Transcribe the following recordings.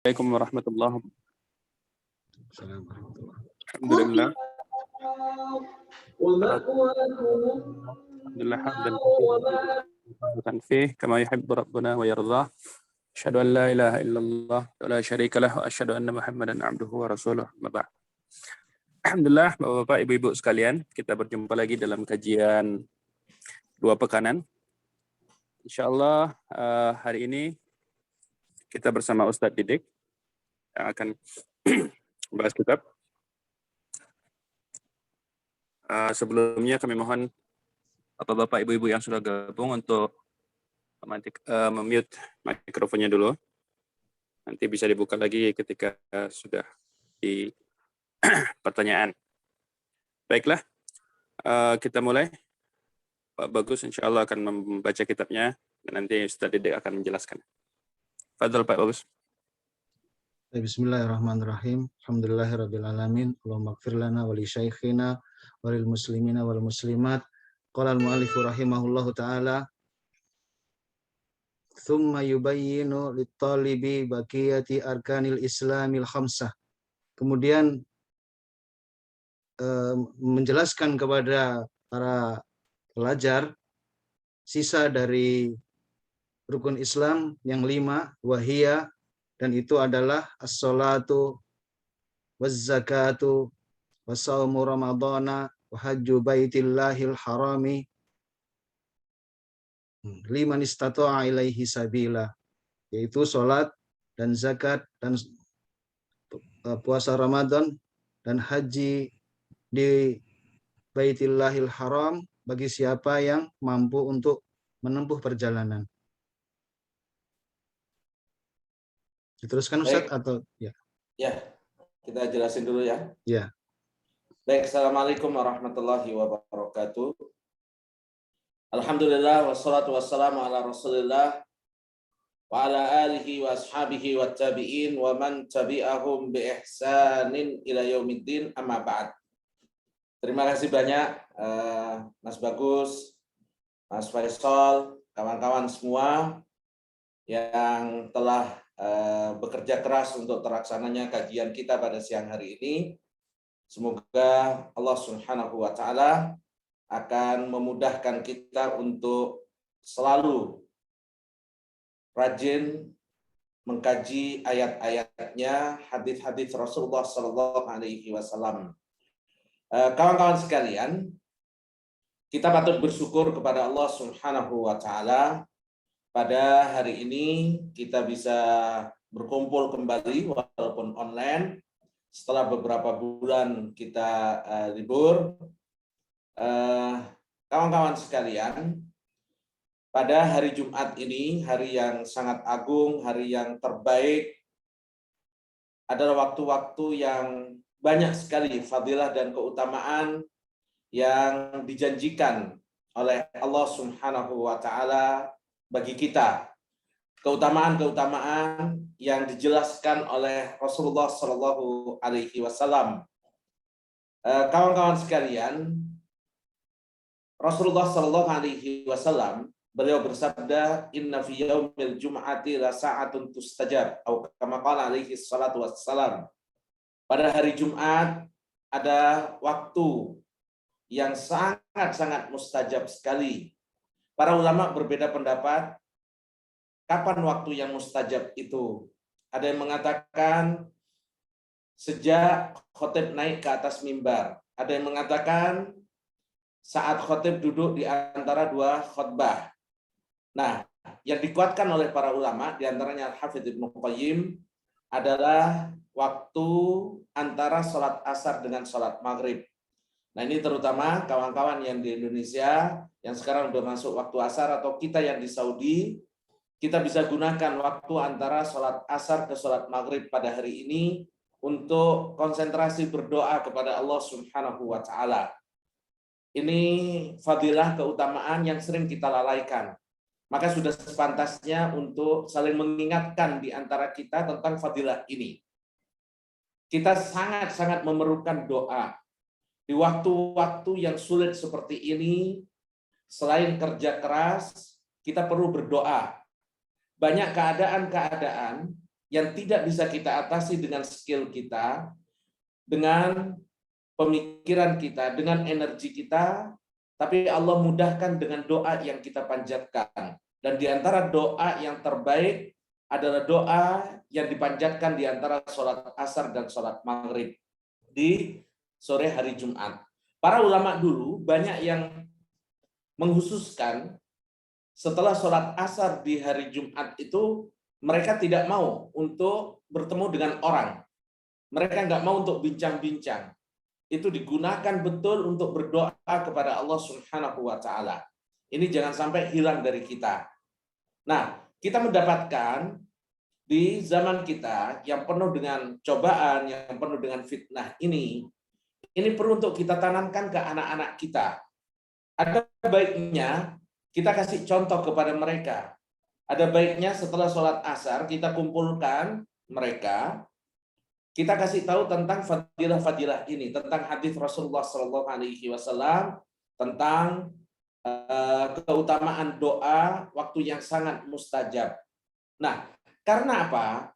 Assalamualaikum warahmatullahi wabarakatuh. Assalamualaikum. Alhamdulillah. Alhamdulillah hamdan katsiran fih kama yuhibbu rabbuna wa yardah. Asyhadu an la ilaha illallah wa la syarika lah wa asyhadu anna Muhammadan abduhu wa rasuluh. Alhamdulillah, Bapak-bapak, Ibu-ibu sekalian, kita berjumpa lagi dalam kajian 2 pekanan. Insyaallah hari ini kita bersama Ustadz Didik yang akan membahas kitab. Sebelumnya kami mohon Bapak-bapak, Ibu-ibu yang sudah gabung untuk memute mikrofonnya dulu. Nanti bisa dibuka lagi ketika sudah di pertanyaan. Baiklah, kita mulai. Pak Bagus insya Allah akan membaca kitabnya dan nanti Ustadz Didik akan menjelaskan. Fadhal Pak Bagus. Bismillahirrahmanirrahim. Alhamdulillahirrabbilalamin. Allahumma gfir lana wa li syaikhina wa lil muslimina wal muslimat. Qala al-mu'allifu rahimahullahu ta'ala. Thumma yubayyinu lit-talibi baqiyati arkanil islamil khamsah. Kemudian menjelaskan kepada para pelajar sisa dari rukun Islam yang 5, wahiyya, dan itu adalah as-salatu, waz-zakatu, was-saumu ramadhana, wa hajju baitillahil harami, liman istata'a ilaihi sabila, yaitu salat dan zakat dan puasa Ramadan dan haji di baitillahil haram bagi siapa yang mampu untuk menempuh perjalanan. Diteruskan Ustaz atau ya? Ya, kita jelasin dulu ya. Ya. Baik, Assalamualaikum warahmatullahi wabarakatuh. Alhamdulillah wassalatu wassalamu ala Rasulillah wa ala alihi wa ashabihi wa tabi'in wa man tabi'ahum bi ihsanin ila yaumiddin, amma ba'd. Terima kasih banyak Mas Bagus, Mas Faisal, kawan-kawan semua yang telah bekerja keras untuk terlaksananya kajian kita pada siang hari ini. Semoga Allah Subhanahu wa taala akan memudahkan kita untuk selalu rajin mengkaji ayat-ayatnya, hadis-hadis Rasulullah sallallahu alaihi wasallam. Kawan-kawan sekalian, kita patut bersyukur kepada Allah Subhanahu wa taala. Pada hari ini kita bisa berkumpul kembali walaupun online setelah beberapa bulan kita libur. Kawan-kawan sekalian, pada hari Jumat ini, hari yang sangat agung, hari yang terbaik, adalah waktu-waktu yang banyak sekali fadilah dan keutamaan yang dijanjikan oleh Allah Subhanahu wa taala bagi kita, keutamaan-keutamaan yang dijelaskan oleh Rasulullah Shallallahu Alaihi Wasallam. Kawan-kawan sekalian, Rasulullah Shallallahu Alaihi Wasallam beliau bersabda, Inna fi yaumil jum'ati la sa'atun tustajab, atau kama qala alaihi salatu wassalam. Pada hari Jumat ada waktu yang sangat-sangat mustajab sekali. Para ulama berbeda pendapat kapan waktu yang mustajab itu. Ada yang mengatakan sejak khotib naik ke atas mimbar. Ada yang mengatakan saat khotib duduk di antara 2 khutbah. Nah, yang dikuatkan oleh para ulama, di antaranya Al-Hafidz Ibnu Qayyim, adalah waktu antara sholat asar dengan sholat maghrib. Nah, ini terutama kawan-kawan yang di Indonesia yang sekarang sudah masuk waktu asar, atau kita yang di Saudi, kita bisa gunakan waktu antara sholat asar ke sholat maghrib pada hari ini untuk konsentrasi berdoa kepada Allah Subhanahu wa taala. Ini fadilah keutamaan yang sering kita lalaikan. Maka sudah sepantasnya untuk saling mengingatkan di antara kita tentang fadilah ini. Kita sangat-sangat memerlukan doa. Di waktu-waktu yang sulit seperti ini, selain kerja keras, kita perlu berdoa. Banyak keadaan-keadaan yang tidak bisa kita atasi dengan skill kita, dengan pemikiran kita, dengan energi kita, tapi Allah mudahkan dengan doa yang kita panjatkan. Dan di antara doa yang terbaik adalah doa yang dipanjatkan di antara sholat asar dan sholat maghrib di sore hari Jumat. Para ulama dulu banyak yang menghususkan setelah sholat asar di hari Jumat itu mereka tidak mau untuk bertemu dengan orang. Mereka nggak mau untuk bincang-bincang. Itu digunakan betul untuk berdoa kepada Allah Subhanahu wa taala. Ini jangan sampai hilang dari kita. Nah, kita mendapatkan di zaman kita yang penuh dengan cobaan, yang penuh dengan fitnah ini perlu untuk kita tanamkan ke anak-anak kita. Ada baiknya kita kasih contoh kepada mereka. Ada baiknya setelah sholat asar kita kumpulkan mereka, kita kasih tahu tentang fadilah-fadilah ini, tentang hadis Rasulullah SAW, tentang keutamaan doa waktu yang sangat mustajab. Nah, karena apa?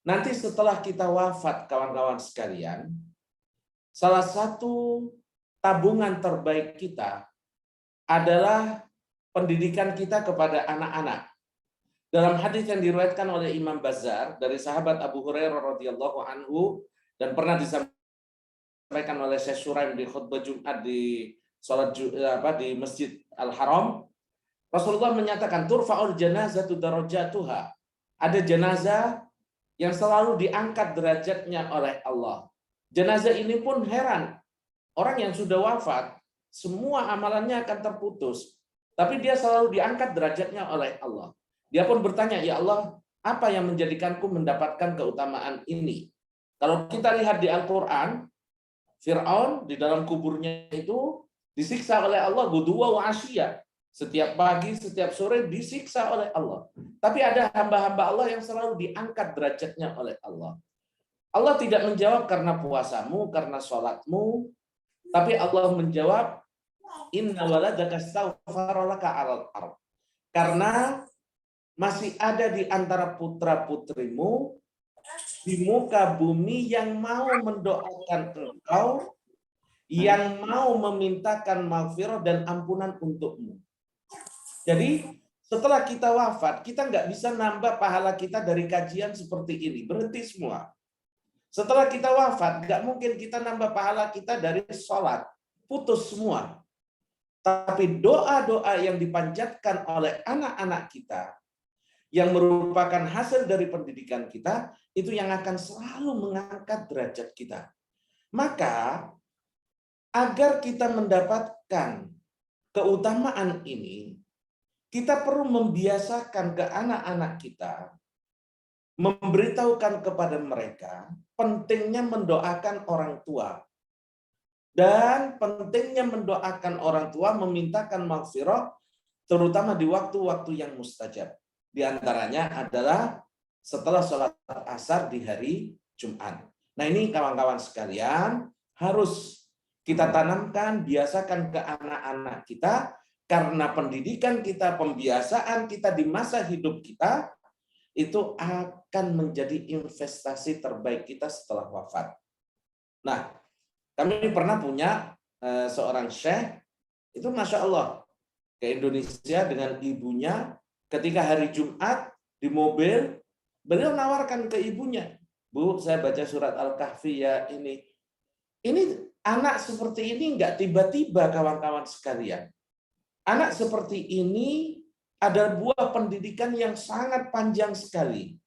Nanti setelah kita wafat, kawan-kawan sekalian, salah satu tabungan terbaik kita adalah pendidikan kita kepada anak-anak. Dalam hadis yang diriwayatkan oleh Imam Bazzar dari sahabat Abu Hurairah radhiyallahu anhu dan pernah disampaikan oleh Syekh Suraim di khutbah Jumat di salat di Masjid Al-Haram, Rasulullah menyatakan turfa'ul janazatu darajatuha. Ada jenazah yang selalu diangkat derajatnya oleh Allah. Jenazah ini pun heran. Orang yang sudah wafat, semua amalannya akan terputus. Tapi dia selalu diangkat derajatnya oleh Allah. Dia pun bertanya, ya Allah, apa yang menjadikanku mendapatkan keutamaan ini? Kalau kita lihat di Al-Quran, Fir'aun di dalam kuburnya itu disiksa oleh Allah guduwa wa asyiya. Setiap pagi, setiap sore disiksa oleh Allah. Tapi ada hamba-hamba Allah yang selalu diangkat derajatnya oleh Allah. Allah tidak menjawab karena puasamu, karena sholatmu, tapi Allah menjawab, inna waladaka astaghfara laka 'alal ardh. Karena masih ada di antara putra-putrimu di muka bumi yang mau mendoakan engkau, yang mau memintakan maghfirah dan ampunan untukmu. Jadi setelah kita wafat, kita nggak bisa nambah pahala kita dari kajian seperti ini. Berhenti semua. Setelah kita wafat, nggak mungkin kita nambah pahala kita dari sholat. Putus semua. Tapi doa-doa yang dipanjatkan oleh anak-anak kita, yang merupakan hasil dari pendidikan kita, itu yang akan selalu mengangkat derajat kita. Maka, agar kita mendapatkan keutamaan ini, kita perlu membiasakan ke anak-anak kita, memberitahukan kepada mereka pentingnya mendoakan orang tua. Dan pentingnya mendoakan orang tua, memintakan maghfirah, terutama di waktu-waktu yang mustajab. Di antaranya adalah setelah sholat asar di hari Jumat. Nah ini kawan-kawan sekalian, harus kita tanamkan, biasakan ke anak-anak kita, karena pendidikan kita, pembiasaan kita di masa hidup kita, itu akan menjadi investasi terbaik kita setelah wafat. Nah, kami pernah punya seorang syekh, itu Masya Allah, ke Indonesia dengan ibunya, ketika hari Jumat di mobil, beliau nawarkan ke ibunya, Bu, saya baca surat Al-Kahfi ya ini. Ini anak seperti ini nggak tiba-tiba kawan-kawan sekalian. Anak seperti ini ada buah pendidikan yang sangat panjang sekali.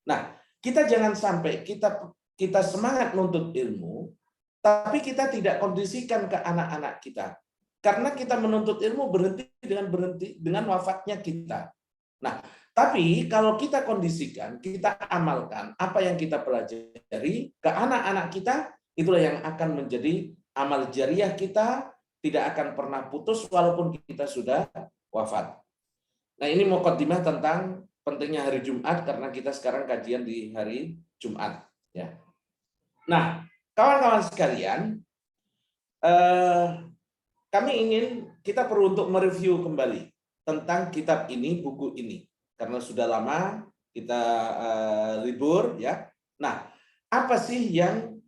Nah, kita jangan sampai kita semangat nuntut ilmu, tapi kita tidak kondisikan ke anak-anak kita. Karena kita menuntut ilmu berhenti dengan wafatnya kita. Nah, tapi kalau kita kondisikan, kita amalkan apa yang kita pelajari ke anak-anak kita, itulah yang akan menjadi amal jariah kita, tidak akan pernah putus walaupun kita sudah wafat. Nah, ini muqaddimah tentang pentingnya hari Jumat karena kita sekarang kajian di hari Jumat, ya. Nah, kawan-kawan sekalian, kita perlu untuk mereview kembali tentang kitab ini, buku ini, karena sudah lama kita libur ya. Nah, apa sih yang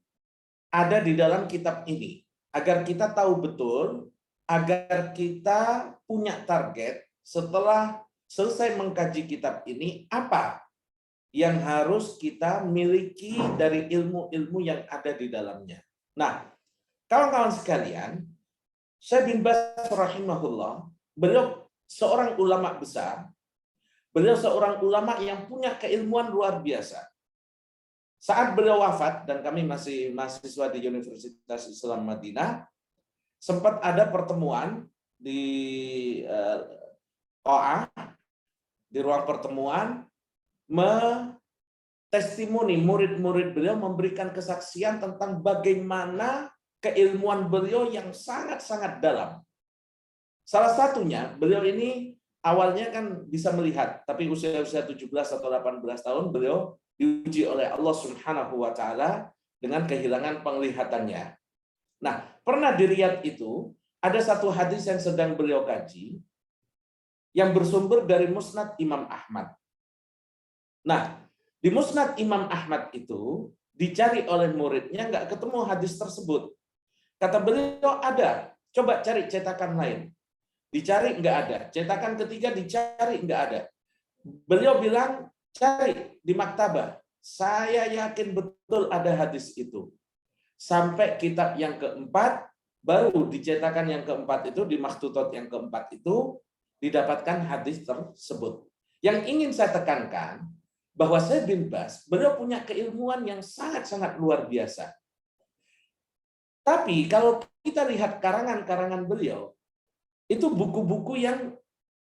ada di dalam kitab ini? Agar kita tahu betul, agar kita punya target setelah selesai mengkaji kitab ini, apa yang harus kita miliki dari ilmu-ilmu yang ada di dalamnya. Nah, kawan-kawan sekalian, Syekh bin Baz rahimahullah, beliau seorang ulama besar, beliau seorang ulama yang punya keilmuan luar biasa. Saat beliau wafat, dan kami masih mahasiswa di Universitas Islam Madinah, sempat ada pertemuan di OA, di ruang pertemuan, testimoni murid-murid beliau memberikan kesaksian tentang bagaimana keilmuan beliau yang sangat-sangat dalam. Salah satunya, beliau ini awalnya kan bisa melihat, tapi usia-usia 17 atau 18 tahun beliau diuji oleh Allah Subhanahu wa taala dengan kehilangan penglihatannya. Nah, pernah di Riyadh itu ada satu hadis yang sedang beliau kaji yang bersumber dari Musnad Imam Ahmad. Nah, di Musnad Imam Ahmad itu dicari oleh muridnya, nggak ketemu hadis tersebut. Kata beliau, ada, coba cari cetakan lain. Dicari nggak ada. Cetakan ketiga dicari nggak ada. Beliau bilang, cari di maktabah. Saya yakin betul ada hadis itu. Sampai kitab yang keempat, baru di cetakan yang keempat itu, di makhtutot yang keempat itu, didapatkan hadis tersebut. Yang ingin saya tekankan, bahwa Syekh bin Baz, beliau punya keilmuan yang sangat-sangat luar biasa. Tapi kalau kita lihat karangan-karangan beliau, itu buku-buku yang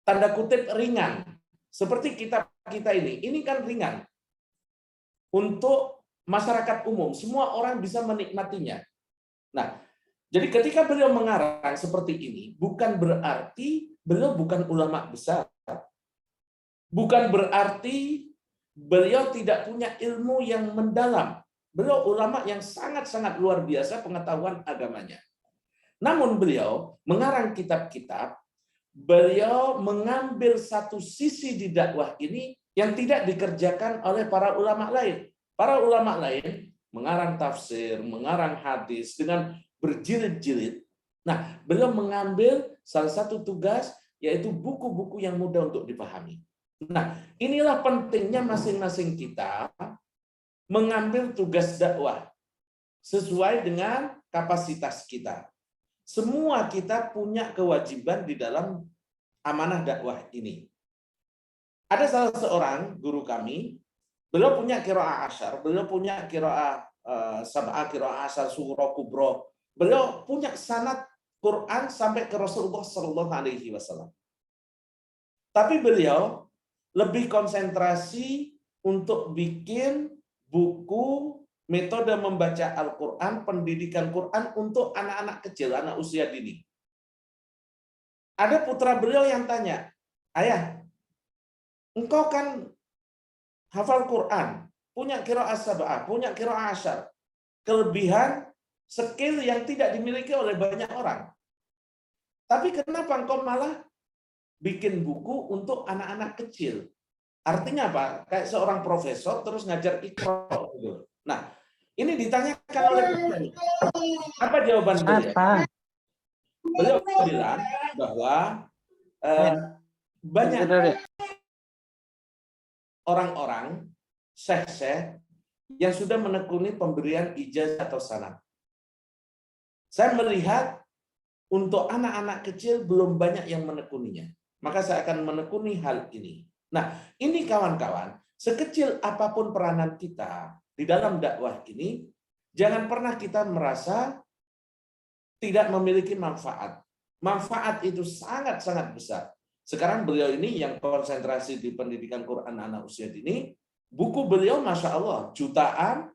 tanda kutip ringan. Seperti kitab kita ini kan ringan. Untuk masyarakat umum, semua orang bisa menikmatinya. Nah, jadi ketika beliau mengarang seperti ini, bukan berarti beliau bukan ulama besar. Bukan berarti beliau tidak punya ilmu yang mendalam. Beliau ulama yang sangat-sangat luar biasa pengetahuan agamanya. Namun beliau mengarang kitab-kitab, beliau mengambil satu sisi di dakwah ini yang tidak dikerjakan oleh para ulama lain. Para ulama lain mengarang tafsir, mengarang hadis dengan berjilid-jilid. Nah, beliau mengambil salah satu tugas, yaitu buku-buku yang mudah untuk dipahami. Nah, inilah pentingnya masing-masing kita mengambil tugas dakwah sesuai dengan kapasitas kita. Semua kita punya kewajiban di dalam amanah dakwah ini. Ada salah seorang guru kami, beliau punya qiraah asyar, beliau punya qiraah sab'ah, qiraah asyar, surah kubro. Beliau punya sanad Quran sampai ke Rasulullah Shallallahu Alaihi Wasallam. Tapi beliau lebih konsentrasi untuk bikin buku metode membaca Al-Quran, pendidikan Quran untuk anak-anak kecil, anak usia dini. Ada putra beliau yang tanya, ayah, engkau kan hafal Quran, punya qiraah sab'ah, punya qiraah asyar, kelebihan skill yang tidak dimiliki oleh banyak orang. Tapi kenapa engkau malah bikin buku untuk anak-anak kecil? Artinya apa? Kayak seorang profesor terus ngajar Iqra. Nah, ini ditanyakan oleh petani. Apa jawaban beliau? Beliau bilang bahwa banyak orang-orang, syekh-syekh yang sudah menekuni pemberian ijazah atau sanad. Saya melihat untuk anak-anak kecil belum banyak yang menekuninya. Maka saya akan menekuni hal ini. Nah, ini kawan-kawan, sekecil apapun peranan kita di dalam dakwah ini, jangan pernah kita merasa tidak memiliki manfaat. Manfaat itu sangat-sangat besar. Sekarang beliau ini yang konsentrasi di pendidikan Quran anak usia dini, buku beliau Masya Allah, jutaan,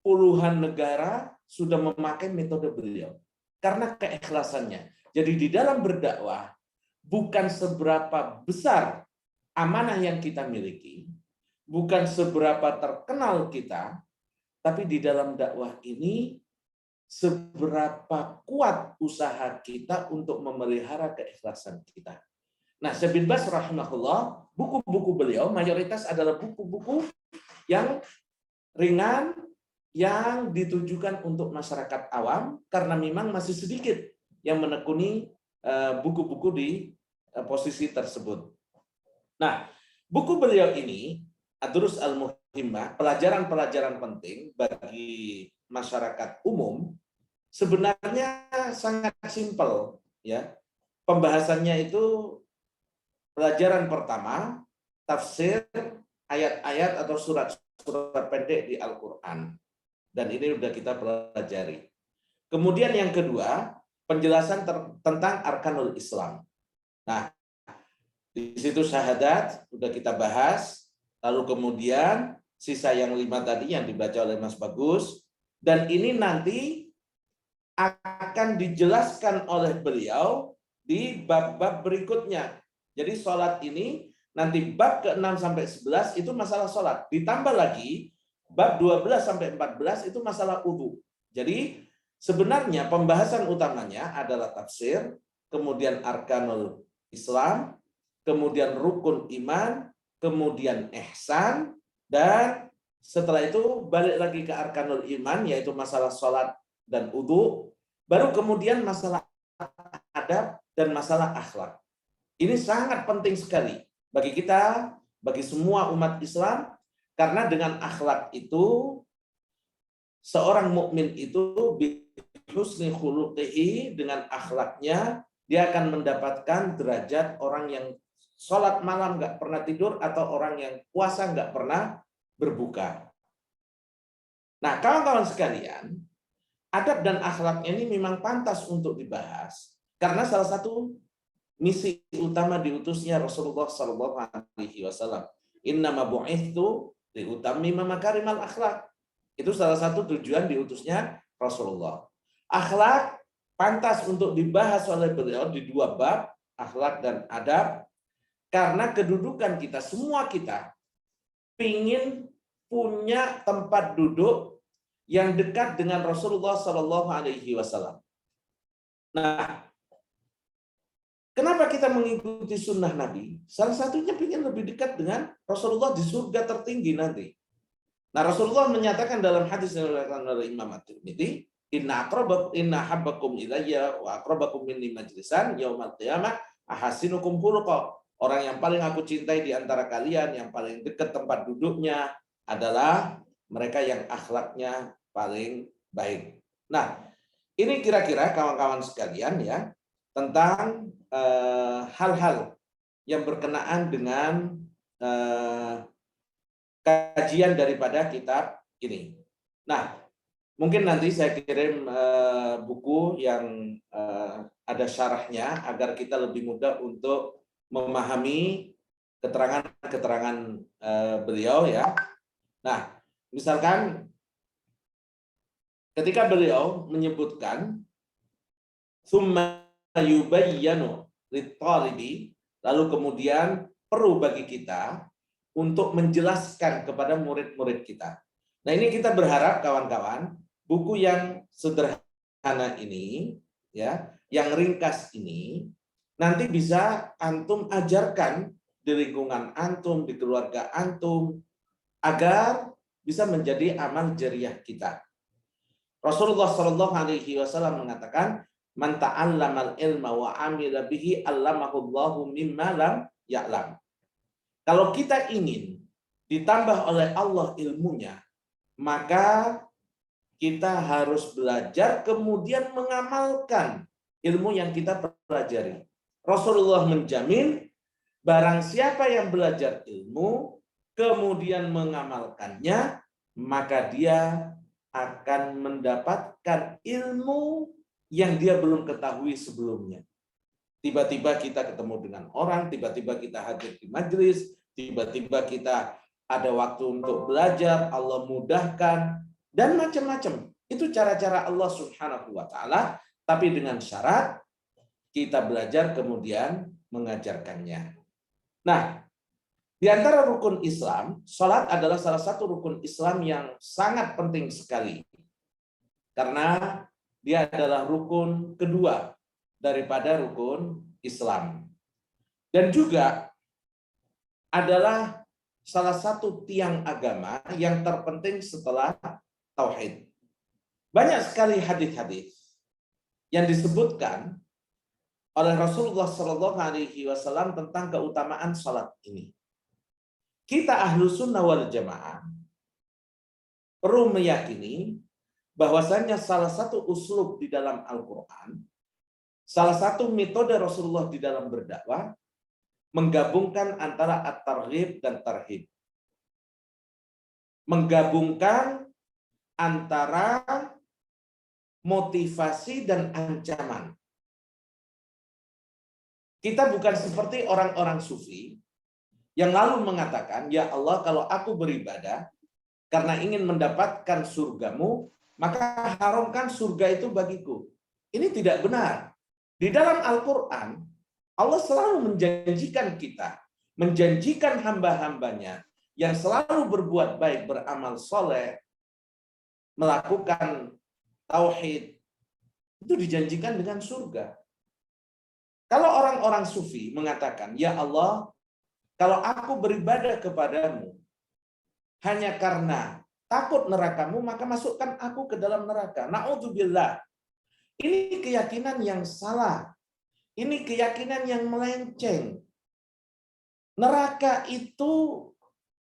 puluhan negara sudah memakai metode beliau. Karena keikhlasannya. Jadi di dalam berdakwah, bukan seberapa besar amanah yang kita miliki, bukan seberapa terkenal kita, tapi di dalam dakwah ini seberapa kuat usaha kita untuk memelihara keikhlasan kita. Nah, Syekh bin Baz rahimahullah, buku-buku beliau mayoritas adalah buku-buku yang ringan, yang ditujukan untuk masyarakat awam, karena memang masih sedikit yang menekuni buku-buku di posisi tersebut. Nah, buku beliau ini, Ad-Durus Al-Muhimmah, pelajaran-pelajaran penting bagi masyarakat umum, sebenarnya sangat simpel, ya. Pembahasannya itu pelajaran pertama, tafsir ayat-ayat atau surat-surat pendek di Al-Quran. Dan ini sudah kita pelajari. Kemudian yang kedua, penjelasan tentang arkanul Islam. Nah, di situ syahadat sudah kita bahas. Lalu kemudian sisa yang 5 tadi yang dibaca oleh Mas Bagus. Dan ini nanti akan dijelaskan oleh beliau di bab-bab berikutnya. Jadi sholat ini nanti bab ke-6 sampai 11 itu masalah sholat. Ditambah lagi bab 12 sampai 14 itu masalah wudu. Jadi sebenarnya pembahasan utamanya adalah tafsir, kemudian arkanul Islam, kemudian rukun iman, kemudian ihsan, dan setelah itu balik lagi ke arkanul iman, yaitu masalah sholat dan wudu, baru kemudian masalah adab dan masalah akhlak. Ini sangat penting sekali bagi kita, bagi semua umat Islam, karena dengan akhlak itu seorang mukmin itu bihusni khuluqihi, dengan akhlaknya dia akan mendapatkan derajat orang yang sholat malam nggak pernah tidur atau orang yang puasa nggak pernah berbuka. Nah, kawan-kawan sekalian, adab dan akhlaknya ini memang pantas untuk dibahas karena salah satu misi utama diutusnya Rasulullah Shallallahu Alaihi Wasallam. Innama bu'itsu liutammima makarimal akhlak. Itu salah satu tujuan diutusnya Rasulullah. Akhlak pantas untuk dibahas oleh beliau di 2 bab, akhlak dan adab, karena kedudukan kita, semua kita ingin punya tempat duduk yang dekat dengan Rasulullah Shallallahu Alaihi Wasallam. Nah, kenapa kita mengikuti sunnah Nabi? Salah satunya ingin lebih dekat dengan Rasulullah di surga tertinggi nanti. Nah, Rasulullah menyatakan dalam hadis yang diriwayatkan oleh Imam At-Tirmidzi, inna habbakum ilayya wa aqrabakum minni majlisan yaumal qiyamah ahasinukum khuluqa. Orang yang paling aku cintai di antara kalian, yang paling dekat tempat duduknya adalah mereka yang akhlaknya paling baik. Nah, ini kira-kira kawan-kawan sekalian ya, tentang hal-hal yang berkenaan dengan kajian daripada kitab ini. Nah, mungkin nanti saya kirim buku yang ada syarahnya agar kita lebih mudah untuk memahami keterangan-keterangan beliau ya. Nah, misalkan ketika beliau menyebutkan summa yubayyanu lit-talibi, lalu kemudian perlu bagi kita untuk menjelaskan kepada murid-murid kita. Nah, ini kita berharap kawan-kawan, buku yang sederhana ini ya, yang ringkas ini nanti bisa antum ajarkan di lingkungan antum, di keluarga antum, agar bisa menjadi amal jariah kita. Rasulullah Shallallahu Alaihi Wasallam mengatakan, man ta'allamal ilma wa amila bihi allamahullahu mimma lam ya'lam. Kalau kita ingin ditambah oleh Allah ilmunya, maka kita harus belajar kemudian mengamalkan ilmu yang kita pelajari. Rasulullah menjamin barang siapa yang belajar ilmu kemudian mengamalkannya, maka dia akan mendapatkan ilmu yang dia belum ketahui sebelumnya. Tiba-tiba kita ketemu dengan orang, tiba-tiba kita hadir di majelis, tiba-tiba kita ada waktu untuk belajar, Allah mudahkan, dan macam-macam. Itu cara-cara Allah Subhanahu wa Ta'ala, tapi dengan syarat kita belajar kemudian mengajarkannya. Nah, di antara rukun Islam, salat adalah salah satu rukun Islam yang sangat penting sekali. Karena dia adalah rukun kedua daripada rukun Islam. Dan juga adalah salah satu tiang agama yang terpenting setelah tauhid. Banyak sekali hadis-hadis yang disebutkan oleh Rasulullah SAW tentang keutamaan salat ini. Kita ahlu sunnah wal jamaah perlu meyakini bahwasanya salah satu uslub di dalam Al-Quran, salah satu metode Rasulullah di dalam berdakwah, menggabungkan antara at-targhib dan tarhib. Menggabungkan antara motivasi dan ancaman. Kita bukan seperti orang-orang sufi yang lalu mengatakan, ya Allah, kalau aku beribadah karena ingin mendapatkan surgamu, maka haramkan surga itu bagiku. Ini tidak benar. Di dalam Al-Quran, Allah selalu menjanjikan kita, menjanjikan hamba-hambanya yang selalu berbuat baik, beramal soleh, melakukan tauhid, itu dijanjikan dengan surga. Kalau orang-orang sufi mengatakan, ya Allah, kalau aku beribadah kepadamu hanya karena takut nerakamu, maka masukkan aku ke dalam neraka. Na'udzubillah. Ini keyakinan yang salah. Ini keyakinan yang melenceng. Neraka itu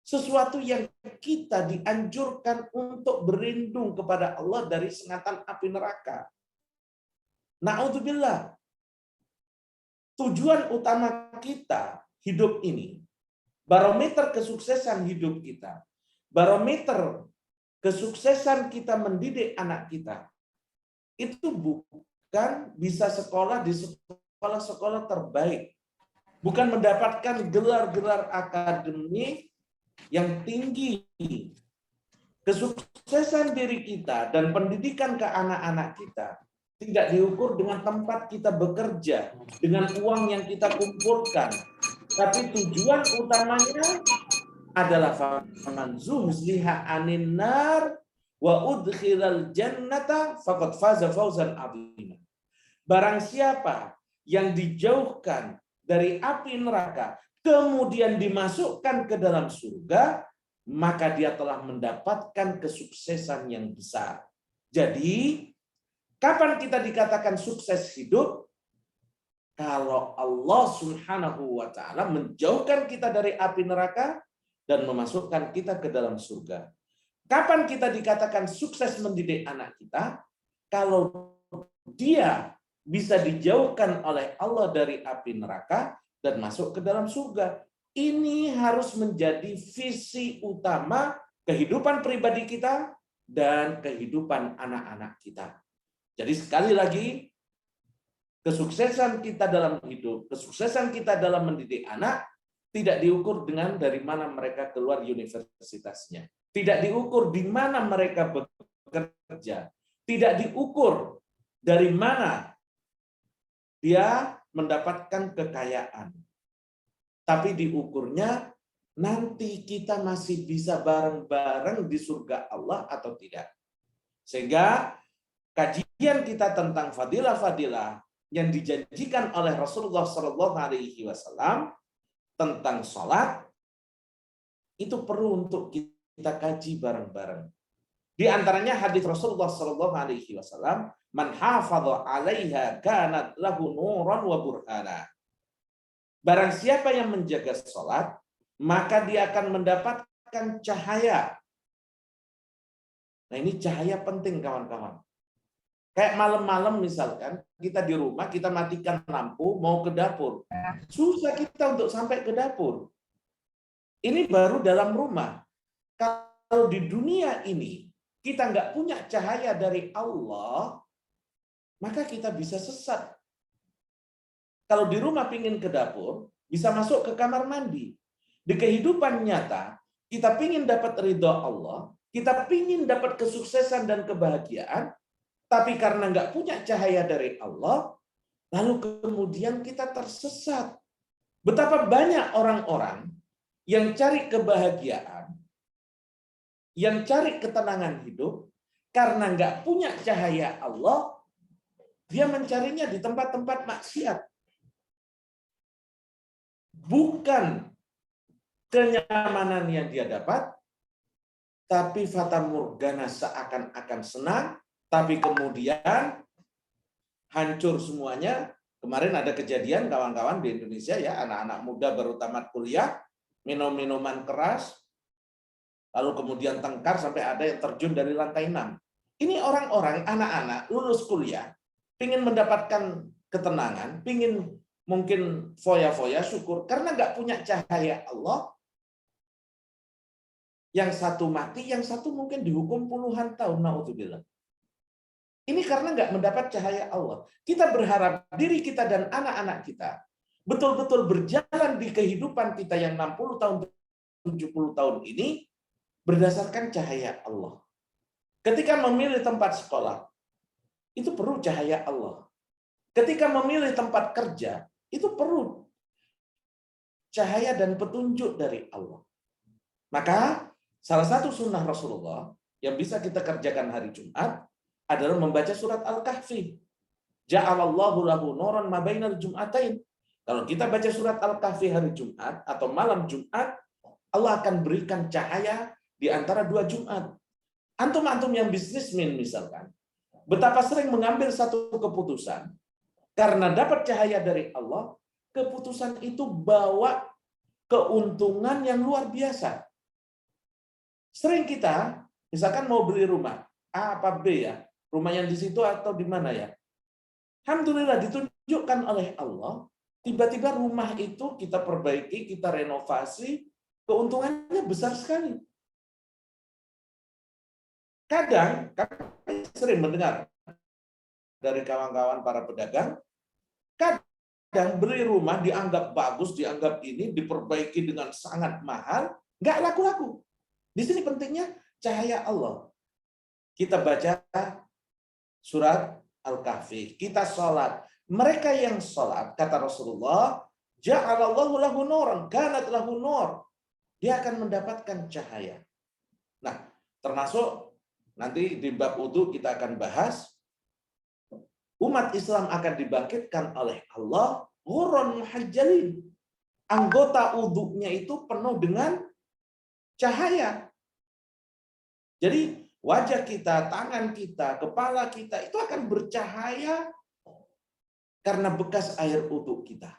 sesuatu yang kita dianjurkan untuk berlindung kepada Allah dari sengatan api neraka. Na'udzubillah. Tujuan utama kita hidup ini, barometer kesuksesan hidup kita, barometer kesuksesan kita mendidik anak kita, itu bukan bisa sekolah di sekolah-sekolah terbaik. Bukan mendapatkan gelar-gelar akademik yang tinggi. Kesuksesan diri kita dan pendidikan ke anak-anak kita tidak diukur dengan tempat kita bekerja, dengan uang yang kita kumpulkan. Tapi tujuan utamanya adalah faman zuhziha 'anil nar wa udkhilal jannata faqad faza fawzan 'azima. Barang siapa yang dijauhkan dari api neraka kemudian dimasukkan ke dalam surga, maka dia telah mendapatkan kesuksesan yang besar. Jadi, kapan kita dikatakan sukses hidup? Kalau Allah Subhanahu wa taala menjauhkan kita dari api neraka dan memasukkan kita ke dalam surga. Kapan kita dikatakan sukses mendidik anak kita? Kalau dia bisa dijauhkan oleh Allah dari api neraka dan masuk ke dalam surga. Ini harus menjadi visi utama kehidupan pribadi kita dan kehidupan anak-anak kita. Jadi sekali lagi, kesuksesan kita dalam hidup, kesuksesan kita dalam mendidik anak tidak diukur dengan dari mana mereka keluar universitasnya. Tidak diukur di mana mereka bekerja. Tidak diukur dari mana dia mendapatkan kekayaan. Tapi diukurnya nanti kita masih bisa bareng-bareng di surga Allah atau tidak. Sehingga kajian kita tentang fadilah-fadilah yang dijanjikan oleh Rasulullah SAW tentang sholat itu perlu untuk kita kaji bareng-bareng. Di antaranya hadis Rasulullah SAW, man hafadha 'alaiha kanat lahu nuran wa burhana. Barang siapa yang menjaga sholat, maka dia akan mendapatkan cahaya. Nah, ini cahaya penting, kawan-kawan. Kayak malam-malam misalkan, kita di rumah, kita matikan lampu, mau ke dapur. Susah kita untuk sampai ke dapur. Ini baru dalam rumah. Kalau di dunia ini, kita nggak punya cahaya dari Allah, maka kita bisa sesat. Kalau di rumah pingin ke dapur, bisa masuk ke kamar mandi. Di kehidupan nyata, kita pingin dapat ridho Allah, kita pingin dapat kesuksesan dan kebahagiaan, tapi karena nggak punya cahaya dari Allah, lalu kemudian kita tersesat. Betapa banyak orang-orang yang cari kebahagiaan, yang cari ketenangan hidup, karena nggak punya cahaya Allah, dia mencarinya di tempat-tempat maksiat. bukan kenyamanan yang dia dapat, tapi fata morgana seakan-akan senang, tapi kemudian hancur semuanya. Kemarin ada kejadian kawan-kawan di Indonesia ya, anak-anak muda baru tamat kuliah, minum minuman keras, lalu kemudian tengkar sampai ada yang terjun dari lantai 6. Ini orang-orang, anak-anak lulus kuliah, ingin mendapatkan ketenangan, ingin mungkin foya-foya, syukur, karena nggak punya cahaya Allah. Yang satu mati, yang satu mungkin dihukum puluhan tahun, naudzubillah. Ini karena nggak mendapat cahaya Allah. Kita berharap diri kita dan anak-anak kita betul-betul berjalan di kehidupan kita yang 60 tahun, 70 tahun ini berdasarkan cahaya Allah. Ketika memilih tempat sekolah, itu perlu cahaya Allah. Ketika memilih tempat kerja, itu perlu cahaya dan petunjuk dari Allah. Maka salah satu sunnah Rasulullah yang bisa kita kerjakan hari Jumat adalah membaca surat Al-Kahfi. Ja'alallahu lahu nuran ma bainal jum'atain. Kalau kita baca surat Al-Kahfi hari Jumat atau malam Jumat, Allah akan berikan cahaya di antara dua Jumat. Antum-antum yang bisnismen misalkan, betapa sering mengambil satu keputusan karena dapat cahaya dari Allah, keputusan itu bawa keuntungan yang luar biasa. Sering kita, misalkan mau beli rumah, A apa B ya? Rumah yang di situ atau di mana ya? Alhamdulillah ditunjukkan oleh Allah, tiba-tiba rumah itu kita perbaiki, kita renovasi, keuntungannya besar sekali. Kadang kami sering mendengar dari kawan-kawan para pedagang, kadang beli rumah dianggap bagus, dianggap ini, diperbaiki dengan sangat mahal, nggak laku-laku. Di sini pentingnya cahaya Allah. Kita baca surat Al-Kahfi, kita sholat. Mereka yang sholat, kata Rasulullah, ja'alallahu lahu nuran, kanat lahu nur. Dia akan mendapatkan cahaya. Nah, termasuk nanti di bab wudu kita akan bahas, umat Islam akan dibangkitkan oleh Allah, ghurran muhajjalin. Anggota wudunya itu penuh dengan cahaya. Jadi wajah kita, tangan kita, kepala kita itu akan bercahaya karena bekas air wudu kita.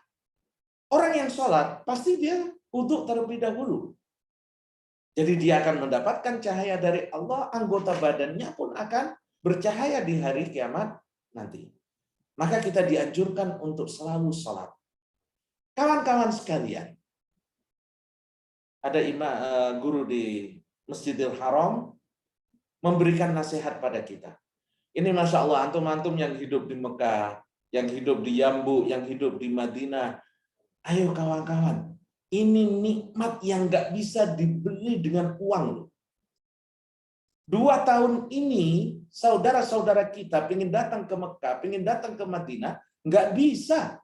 Orang yang sholat pasti dia wudu terlebih dahulu. Jadi dia akan mendapatkan cahaya dari Allah, anggota badannya pun akan bercahaya di hari kiamat nanti. Maka kita dianjurkan untuk selalu sholat. Kawan-kawan sekalian, ada guru di Masjidil Haram memberikan nasihat pada kita. Ini Masya Allah, antum-antum yang hidup di Mekah, yang hidup di Yambu, yang hidup di Madinah. Ayo kawan-kawan, ini nikmat yang nggak bisa dibeli dengan uang. 2 tahun ini, saudara-saudara kita pengen datang ke Mekah, pengen datang ke Madinah, nggak bisa.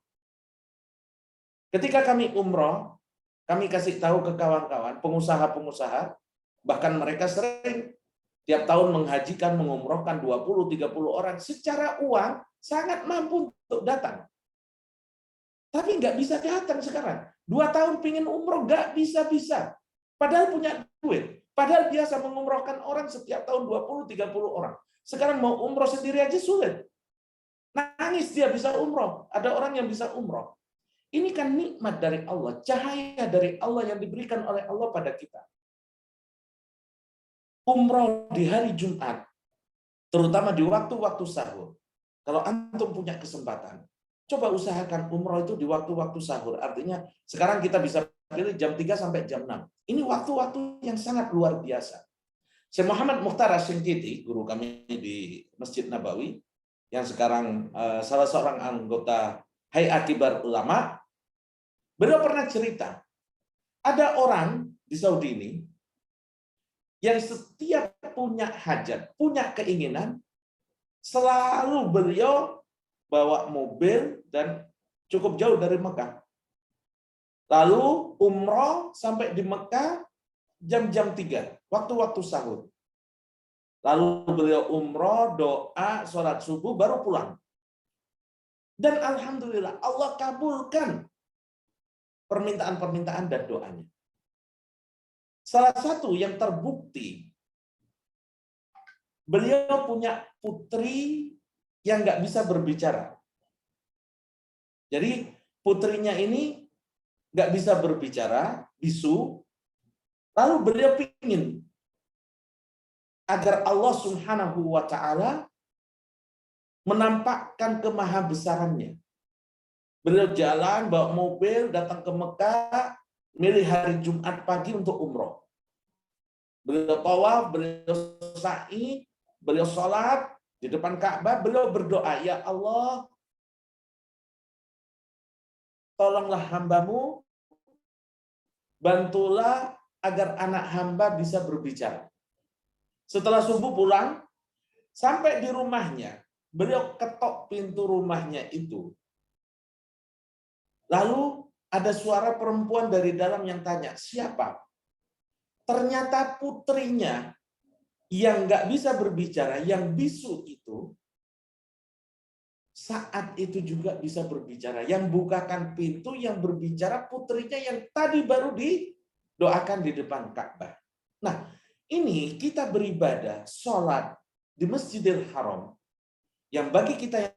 Ketika kami umroh, kami kasih tahu ke kawan-kawan, pengusaha-pengusaha, bahkan mereka sering tiap tahun menghajikan, mengumrohkan 20-30 orang secara uang sangat mampu untuk datang. Tapi nggak bisa datang sekarang. 2 tahun pingin umroh nggak bisa-bisa. Padahal punya duit. Padahal biasa mengumrohkan orang setiap tahun 20-30 orang. Sekarang mau umroh sendiri aja sulit. Nangis dia bisa umroh. Ada orang yang bisa umroh. Ini kan nikmat dari Allah. Cahaya dari Allah yang diberikan oleh Allah pada kita. Umroh di hari Jumat, terutama di waktu-waktu sahur. Kalau antum punya kesempatan, coba usahakan umroh itu di waktu-waktu sahur. Artinya sekarang kita bisa pilih jam 3 sampai jam 6. Ini waktu-waktu yang sangat luar biasa. Syekh Muhammad Mukhtar Asy-Syinkiti, guru kami di Masjid Nabawi, yang sekarang salah seorang anggota Hayat Kibar Ulama, beliau pernah cerita, ada orang di Saudi ini yang setiap punya hajat, punya keinginan, selalu beliau bawa mobil dan cukup jauh dari Mekah. Lalu umroh sampai di Mekah jam-jam 3, waktu-waktu sahur. Lalu beliau umroh, doa, sholat subuh, baru pulang. Dan alhamdulillah Allah kabulkan permintaan-permintaan dan doanya. Salah satu yang terbukti, beliau punya putri yang nggak bisa berbicara. Jadi putrinya ini nggak bisa berbicara, bisu. Lalu beliau ingin agar Allah Subhanahu wa Ta'ala menampakkan kemahabesarannya. Beliau jalan bawa mobil datang ke Mekah, milih hari Jumat pagi untuk umroh. Beliau tawaf, beliau sa'i, beliau sholat di depan Ka'bah, beliau berdoa, ya Allah, tolonglah hambamu, bantulah agar anak hamba bisa berbicara. Setelah subuh pulang, sampai di rumahnya, beliau ketok pintu rumahnya itu. Lalu ada suara perempuan dari dalam yang tanya, siapa? Ternyata putrinya yang nggak bisa berbicara, yang bisu itu, saat itu juga bisa berbicara. Yang bukakan pintu, yang berbicara putrinya yang tadi baru didoakan di depan Ka'bah. Nah, ini kita beribadah, sholat di Masjidil Haram, yang bagi kita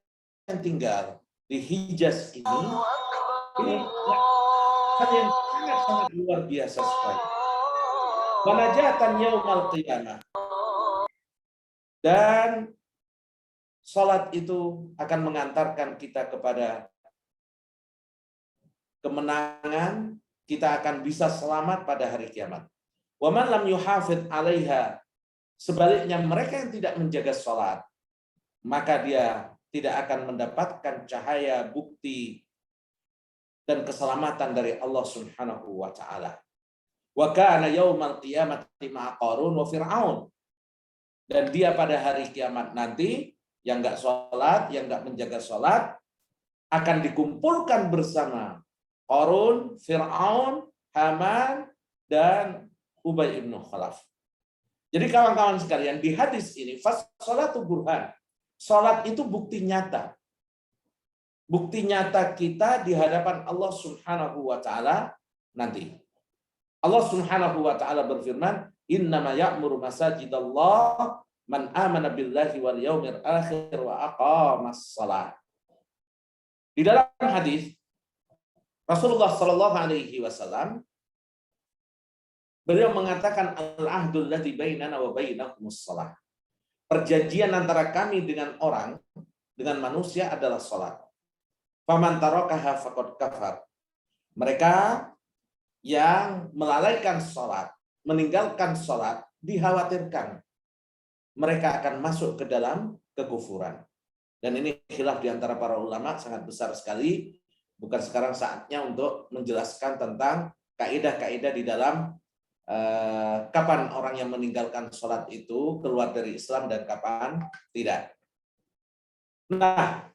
yang tinggal di Hijaz ini hal yang sangat-sangat luar biasa sekali. Munajatan yaumal qiyamah. Dan salat itu akan mengantarkan kita kepada kemenangan, kita akan bisa selamat pada hari kiamat. Wa man lam yuhafidz 'alaiha, sebaliknya mereka yang tidak menjaga salat, maka dia tidak akan mendapatkan cahaya bukti dan keselamatan dari Allah Subhanahu wa Ta'ala. Wa kana yaumal qiyamati ma'a Qarun wa Fir'aun. Dan dia pada hari kiamat nanti yang enggak sholat, yang enggak menjaga sholat, akan dikumpulkan bersama Qarun, Fir'aun, Haman, dan Ubay ibn Khalaf. Jadi kawan-kawan sekalian, di hadis ini, sholatu burhan. Sholat itu bukti nyata. Bukti nyata kita di hadapan Allah Subhanahu wa Ta'ala nanti. Allah Subhanahu wa Ta'ala berfirman, innama ya'muru masajidallah man amana billahi wal yaumil akhir wa aqamas shalah. Di dalam hadis Rasulullah sallallahu alaihi wasallam beliau mengatakan al-ahdul ladzi bainana wa bainakumus shalah. Perjanjian antara kami dengan orang, dengan manusia adalah salat. Faman tarakaha faqad kafar. Mereka yang melalaikan salat, meninggalkan salat, dikhawatirkan mereka akan masuk ke dalam kekufuran. Dan ini khilaf di antara para ulama sangat besar sekali. Bukan sekarang saatnya untuk menjelaskan tentang kaidah-kaidah di dalam kapan orang yang meninggalkan sholat itu keluar dari Islam dan kapan tidak. Nah,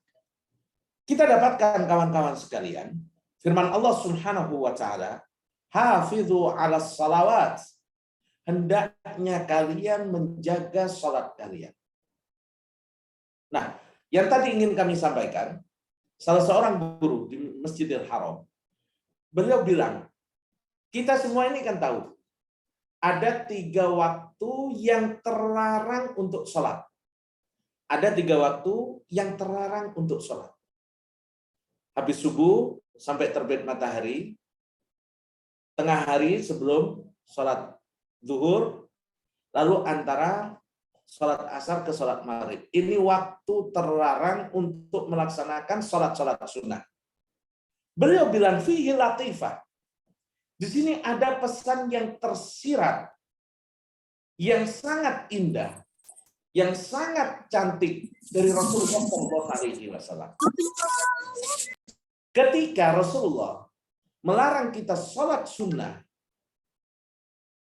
kita dapatkan kawan-kawan sekalian, firman Allah Subhanahu wa Ta'ala, hafidhu 'alas salawat. Hendaknya kalian menjaga sholat kalian. Nah, yang tadi ingin kami sampaikan, salah seorang guru di Masjidil Haram, beliau bilang, kita semua ini kan tahu, ada 3 waktu yang terlarang untuk sholat. Ada 3 waktu yang terlarang untuk sholat. Habis subuh sampai terbit matahari, tengah hari sebelum sholat zuhur, lalu antara sholat asar ke sholat maghrib. Ini waktu terlarang untuk melaksanakan sholat-sholat sunnah. Beliau bilang, fihi latifah. Di sini ada pesan yang tersirat, yang sangat indah, yang sangat cantik dari Rasulullah SAW. Ketika Rasulullah melarang kita sholat sunnah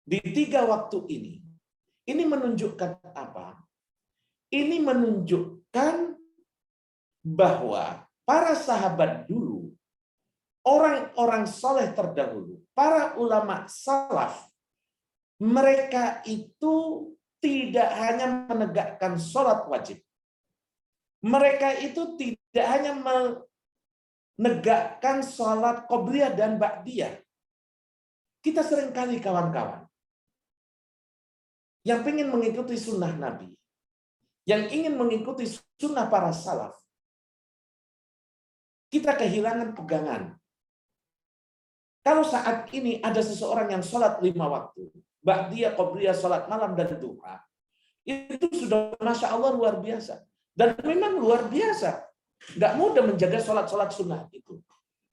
di 3 waktu ini menunjukkan apa? Ini menunjukkan bahwa para sahabat dulu, orang-orang soleh terdahulu, para ulama salaf, mereka itu tidak hanya menegakkan sholat wajib. Mereka itu tidak hanya negakkan sholat qobliyah dan ba'diyah. Kita seringkali kawan-kawan yang ingin mengikuti sunnah Nabi, yang ingin mengikuti sunnah para salaf, kita kehilangan pegangan. Kalau saat ini ada seseorang yang sholat 5 waktu, ba'diyah, qobliyah, sholat malam, dan duha, itu sudah Masya Allah luar biasa. Dan memang luar biasa. Nggak mudah menjaga sholat-sholat sunnah itu.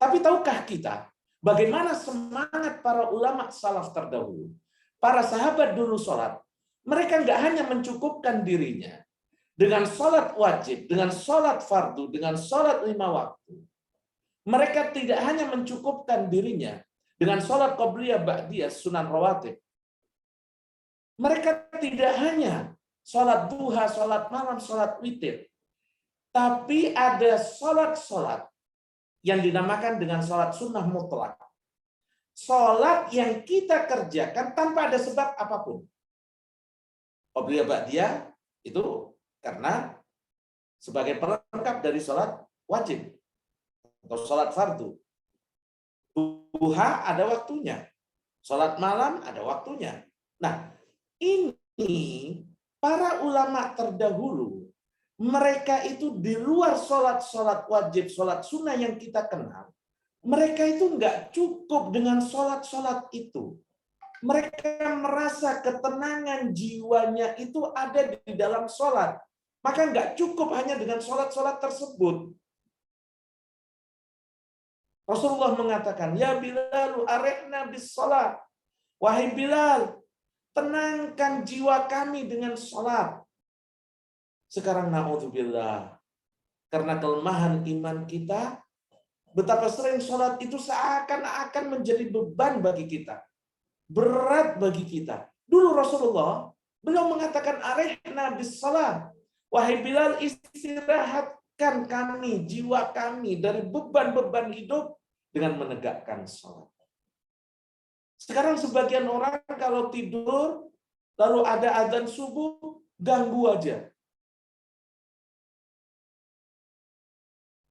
Tapi tahukah kita bagaimana semangat para ulama salaf terdahulu, para sahabat dulu sholat, mereka nggak hanya mencukupkan dirinya dengan sholat wajib, dengan sholat fardu, dengan sholat 5 waktu. Mereka tidak hanya mencukupkan dirinya dengan sholat qobliyah, ba'diyah, sunan rawatib. Mereka tidak hanya sholat duha, sholat malam, sholat witir. Tapi ada sholat-sholat yang dinamakan dengan sholat sunnah mutlak. Sholat yang kita kerjakan tanpa ada sebab apapun. Qobliyah, ba'diyah itu karena sebagai pelengkap dari sholat wajib atau sholat fardu. Duha ada waktunya. Sholat malam ada waktunya. Nah, ini para ulama terdahulu, mereka itu di luar sholat-sholat wajib, sholat sunnah yang kita kenal, mereka itu nggak cukup dengan sholat-sholat itu. Mereka merasa ketenangan jiwanya itu ada di dalam sholat. Maka nggak cukup hanya dengan sholat-sholat tersebut. Rasulullah mengatakan, ya Bilal, arihna bis sholat. Wahai Bilal, tenangkan jiwa kami dengan sholat. Sekarang na'udzubillah, karena kelemahan iman kita, betapa sering sholat itu seakan-akan menjadi beban bagi kita. Berat bagi kita. Dulu Rasulullah, beliau mengatakan, arihna bis sholat. Wahai Bilal, istirahatkan kami, jiwa kami dari beban-beban hidup dengan menegakkan sholat. Sekarang sebagian orang kalau tidur, lalu ada azan subuh, ganggu aja.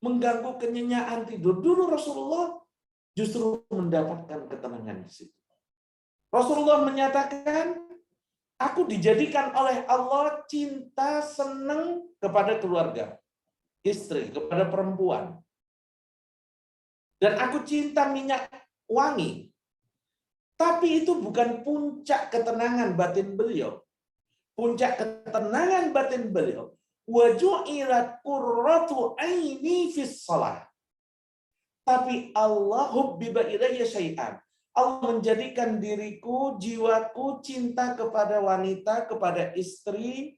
Mengganggu kenyenyaan tidur. Dulu Rasulullah justru mendapatkan ketenangan di situ. Rasulullah menyatakan, aku dijadikan oleh Allah cinta, senang kepada keluarga, istri, kepada perempuan. Dan aku cinta minyak wangi. Tapi itu bukan puncak ketenangan batin beliau. Puncak ketenangan batin beliau, wa ju'ilat qurratu aini fis shalah. Tapi Allah hubbiba ilayya syai'an. Allah menjadikan diriku, jiwaku cinta kepada wanita, kepada istri,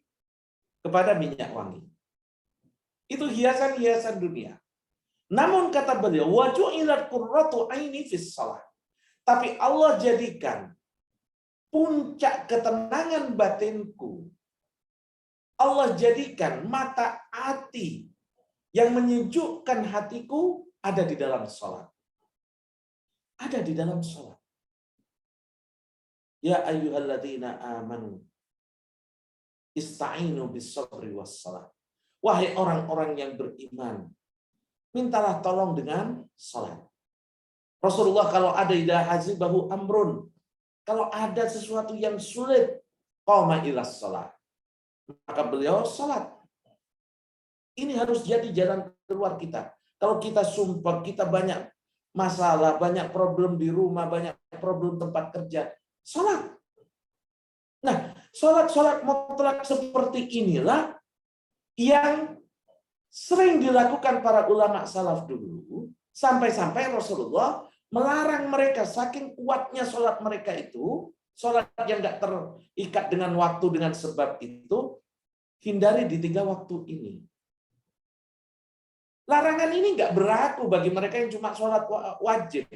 kepada minyak wangi. Itu hiasan-hiasan dunia. Namun kata beliau, wa ju'ilat qurratu aini fis shalah. Tapi Allah jadikan puncak ketenangan batinku. Allah jadikan mata hati yang menyejukkan hatiku ada di dalam sholat. Ada di dalam sholat. Ya ayyuhalladzina amanu ista'inu bis sabri was salat. Wahai orang-orang yang beriman, mintalah tolong dengan salat. Rasulullah kalau ada idah hazibahu amrun, kalau ada sesuatu yang sulit, qama ilas salat, maka beliau salat. Ini harus jadi jalan keluar kita. Kalau kita sumpah, kita banyak masalah, banyak problem di rumah, banyak problem tempat kerja, salat. Nah, salat-salat mutlak seperti inilah yang sering dilakukan para ulama salaf dulu, sampai-sampai Rasulullah melarang mereka, saking kuatnya sholat mereka itu, sholat yang nggak terikat dengan waktu, dengan sebab itu, hindari di 3 waktu ini. Larangan ini nggak berlaku bagi mereka yang cuma sholat wajib.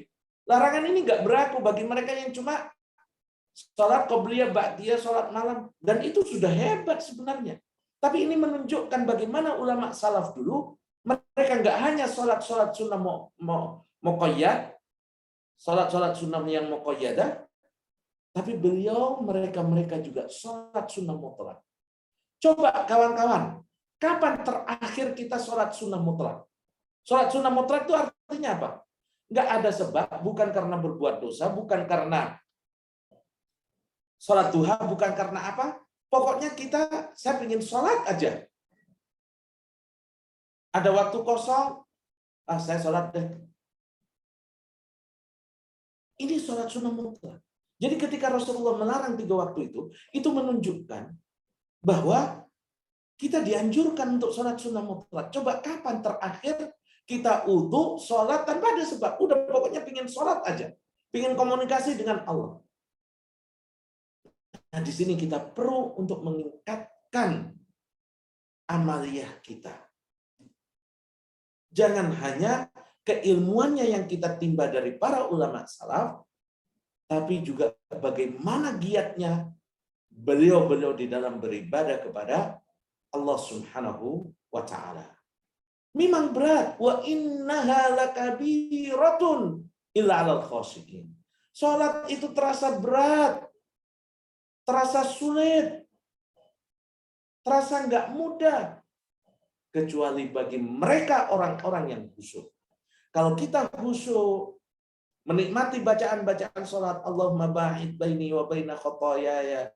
Larangan ini nggak berlaku bagi mereka yang cuma sholat qobliyah, ba'diyah, sholat malam. Dan itu sudah hebat sebenarnya. Tapi ini menunjukkan bagaimana ulama salaf dulu, mereka nggak hanya sholat-sholat sunnah muqayyad, sholat-sholat sunnah yang muqayyadah, tapi mereka juga sholat sunnah mutlak. Coba kawan-kawan, kapan terakhir kita sholat sunnah mutlak? Sholat sunnah mutlak itu artinya apa? Nggak ada sebab, bukan karena berbuat dosa, bukan karena sholat duha, bukan karena apa. Pokoknya saya ingin sholat aja. Ada waktu kosong, saya sholat deh. Ini sholat sunnah mutlak. Jadi ketika Rasulullah melarang 3 waktu itu menunjukkan bahwa kita dianjurkan untuk sholat sunnah mutlak. Coba kapan terakhir kita wudu, sholat tanpa ada sebab. Udah pokoknya pingin sholat aja. Pingin komunikasi dengan Allah. Nah di sini kita perlu untuk meningkatkan amaliyah kita. Jangan hanya keilmuannya yang kita timba dari para ulama salaf, tapi juga bagaimana giatnya beliau-beliau di dalam beribadah kepada Allah Subhanahu wa taala. Memang berat, wa innaha lakabiratun illa 'alal khashiyin. Salat itu terasa berat, terasa sulit, terasa enggak mudah kecuali bagi mereka orang-orang yang khusyuk. Kalau kita khusyuk menikmati bacaan-bacaan salat, Allahumma ba'id baini wa baina khotoyaya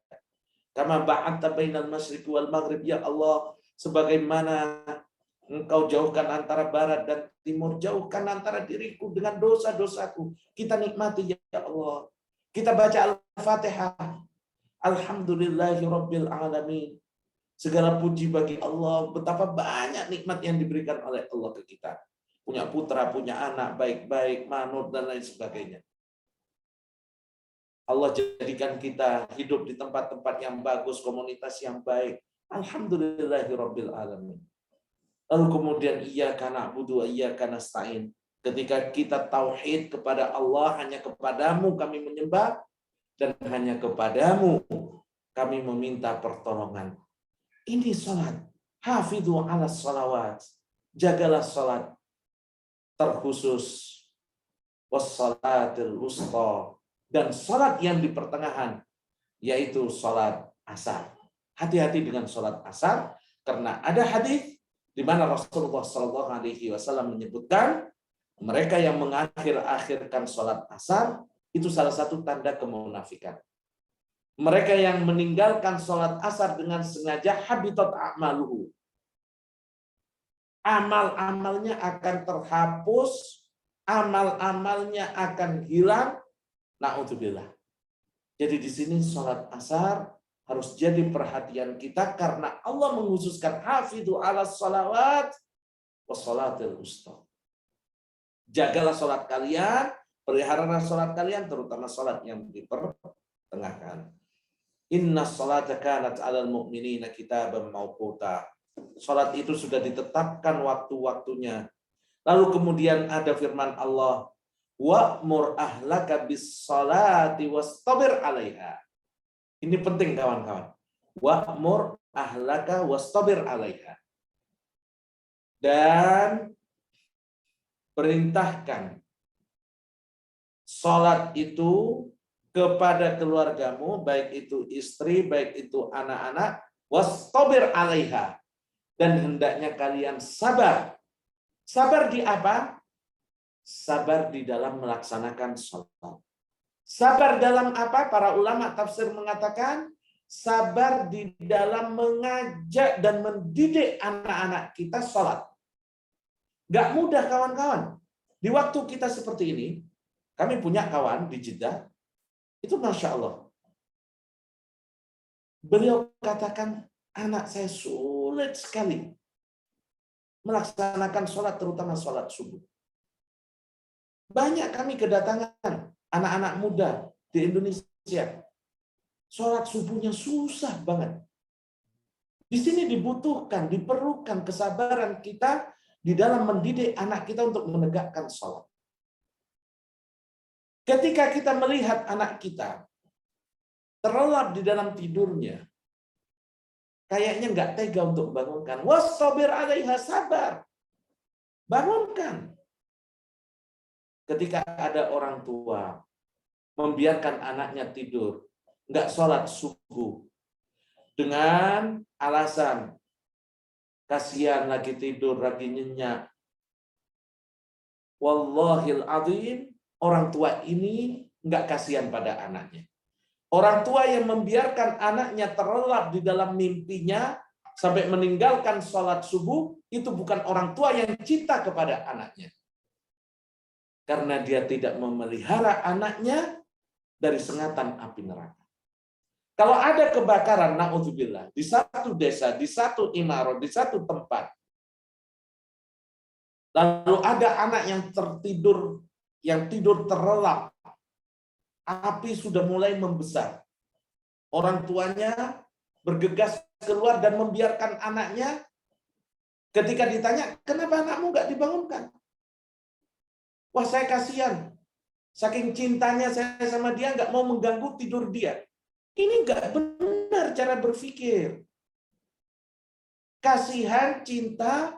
kama ba'adta bainal masyriqi wal maghrib, ya Allah, sebagaimana Engkau jauhkan antara barat dan timur, jauhkan antara diriku dengan dosa-dosaku. Kita nikmati ya Allah. Kita baca Al-Fatihah. Alhamdulillahirabbil alamin. Segala puji bagi Allah, betapa banyak nikmat yang diberikan oleh Allah ke kita. Punya putra, punya anak, baik-baik, manut, dan lain sebagainya. Allah jadikan kita hidup di tempat-tempat yang bagus, komunitas yang baik. Alhamdulillahirabbil alamin. Lalu kemudian iyyaka na'budu wa iyyaka nasta'in. Ketika kita tauhid kepada Allah, hanya kepadamu kami menyembah dan hanya kepadamu kami meminta pertolongan. Ini salat. Hafidhu 'alas shalawat. Jagalah salat terkhusus wassalatil wusta, dan salat yang di pertengahan yaitu salat asar. Hati-hati dengan salat asar karena ada hadis di mana Rasulullah SAW menyebutkan mereka yang mengakhir-akhirkan sholat asar itu salah satu tanda kemunafikan. Mereka yang meninggalkan sholat asar dengan sengaja habitat a'maluhu. Amal-amalnya akan terhapus, amal-amalnya akan hilang. Na'udzubillah. Jadi di sini sholat asar harus jadi perhatian kita karena Allah menghususkan hafidhu 'alas shalawat wassalatil wusta. Jagalah salat kalian, peliharalah salat kalian, terutama salat yang dipertengahkan. Inna sholata kanat 'alal mu'minina kitaban mawquta. Salat itu sudah ditetapkan waktu-waktunya. Lalu kemudian ada firman Allah, wa'mur ahlaka bis sholati wastabir 'alaiha. Ini penting kawan-kawan. Wa'mur ahlaka wastabir 'alaiha. Dan perintahkan salat itu kepada keluargamu, baik itu istri, baik itu anak-anak, wastabir 'alaiha. Dan hendaknya kalian sabar. Sabar di apa? Sabar di dalam melaksanakan salat. Sabar dalam apa? Para ulama tafsir mengatakan sabar di dalam mengajak dan mendidik anak-anak kita sholat. Gak mudah kawan-kawan. Di waktu kita seperti ini, kami punya kawan di Jeddah, itu Masya Allah. Beliau katakan, anak saya sulit sekali melaksanakan sholat, terutama sholat subuh. Banyak kami kedatangan anak-anak muda di Indonesia. Sholat subuhnya susah banget. Di sini dibutuhkan, diperlukan kesabaran kita di dalam mendidik anak kita untuk menegakkan sholat. Ketika kita melihat anak kita terlelap di dalam tidurnya, kayaknya nggak tega untuk bangunkan. Wastabir 'alaiha, sabar. Bangunkan. Ketika ada orang tua membiarkan anaknya tidur, nggak sholat subuh, dengan alasan kasihan lagi tidur, lagi nyenyak, Wallahil azim, orang tua ini nggak kasihan pada anaknya. Orang tua yang membiarkan anaknya terlelap di dalam mimpinya sampai meninggalkan sholat subuh, itu bukan orang tua yang cinta kepada anaknya. Karena dia tidak memelihara anaknya dari sengatan api neraka. Kalau ada kebakaran, na'udzubillah, di satu desa, di satu imarah, di satu tempat, lalu ada anak yang tidur terlelap, api sudah mulai membesar. Orang tuanya bergegas keluar dan membiarkan anaknya. Ketika ditanya, kenapa anakmu nggak dibangunkan? Wah, saya kasihan. Saking cintanya saya sama dia, nggak mau mengganggu tidur dia. Ini nggak benar cara berpikir. Kasihan, cinta,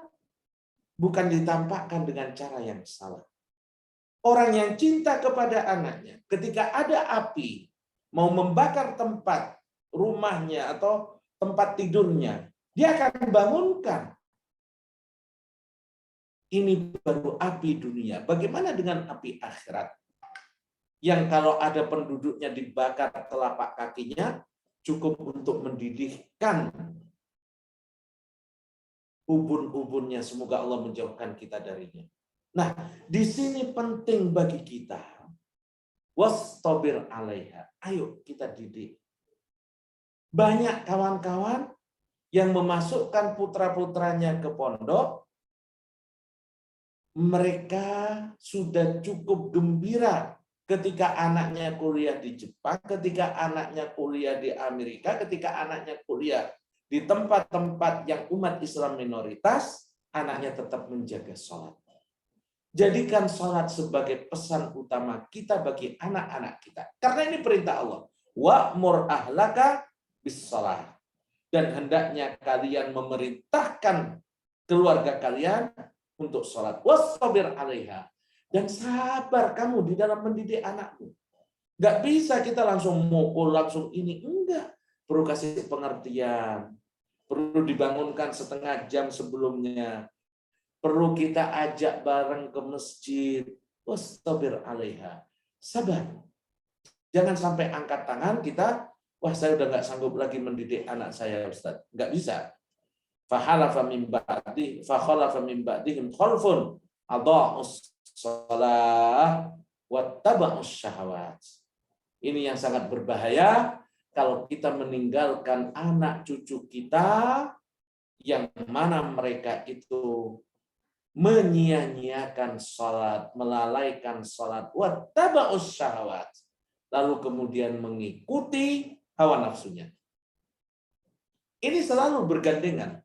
bukan ditampakkan dengan cara yang salah. Orang yang cinta kepada anaknya, ketika ada api, mau membakar tempat rumahnya atau tempat tidurnya, dia akan bangunkan. Ini baru api dunia. Bagaimana dengan api akhirat? Yang kalau ada penduduknya dibakar telapak kakinya, cukup untuk mendidihkan ubun-ubunnya. Semoga Allah menjauhkan kita darinya. Nah, di sini penting bagi kita. Wastabir 'alaiha. Ayo kita didik. Banyak kawan-kawan yang memasukkan putra-putranya ke pondok, mereka sudah cukup gembira ketika anaknya kuliah di Jepang, ketika anaknya kuliah di Amerika, ketika anaknya kuliah di tempat-tempat yang umat Islam minoritas, anaknya tetap menjaga sholat. Jadikan sholat sebagai pesan utama kita bagi anak-anak kita. Karena ini perintah Allah. Wa'mur ahlaka bis-shalah. Dan hendaknya kalian memerintahkan keluarga kalian untuk sholat. Wastabir 'alaiha. Dan sabar kamu di dalam mendidik anakmu. Nggak bisa kita langsung mukul, langsung ini. Enggak. Perlu kasih pengertian. Perlu dibangunkan setengah jam sebelumnya. Perlu kita ajak bareng ke masjid. Wastabir 'alaiha. Sabar. Jangan sampai angkat tangan kita, wah saya udah nggak sanggup lagi mendidik anak saya, Ustaz. Nggak bisa. Fakhalafa min ba'dihim khalfun adha'us shalah wattaba'us syahawat. Ini yang sangat berbahaya kalau kita meninggalkan anak cucu kita yang mana mereka itu menyia-nyiakan salat, melalaikan salat, wattaba'us syahawat, lalu kemudian mengikuti hawa nafsunya. Ini selalu bergandengan.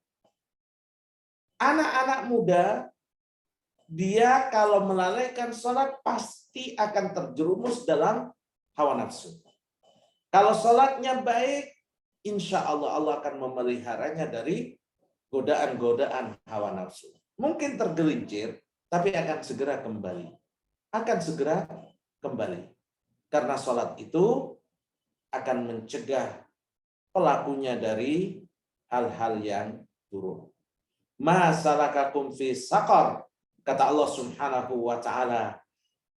Anak-anak muda, dia kalau melalaikan sholat pasti akan terjerumus dalam hawa nafsu. Kalau sholatnya baik, insya Allah Allah akan memeliharanya dari godaan-godaan hawa nafsu. Mungkin tergelincir, tapi akan segera kembali. Akan segera kembali. Karena sholat itu akan mencegah pelakunya dari hal-hal yang buruk. Ma salakakum fi saqar, kata Allah Subhanahu wa taala,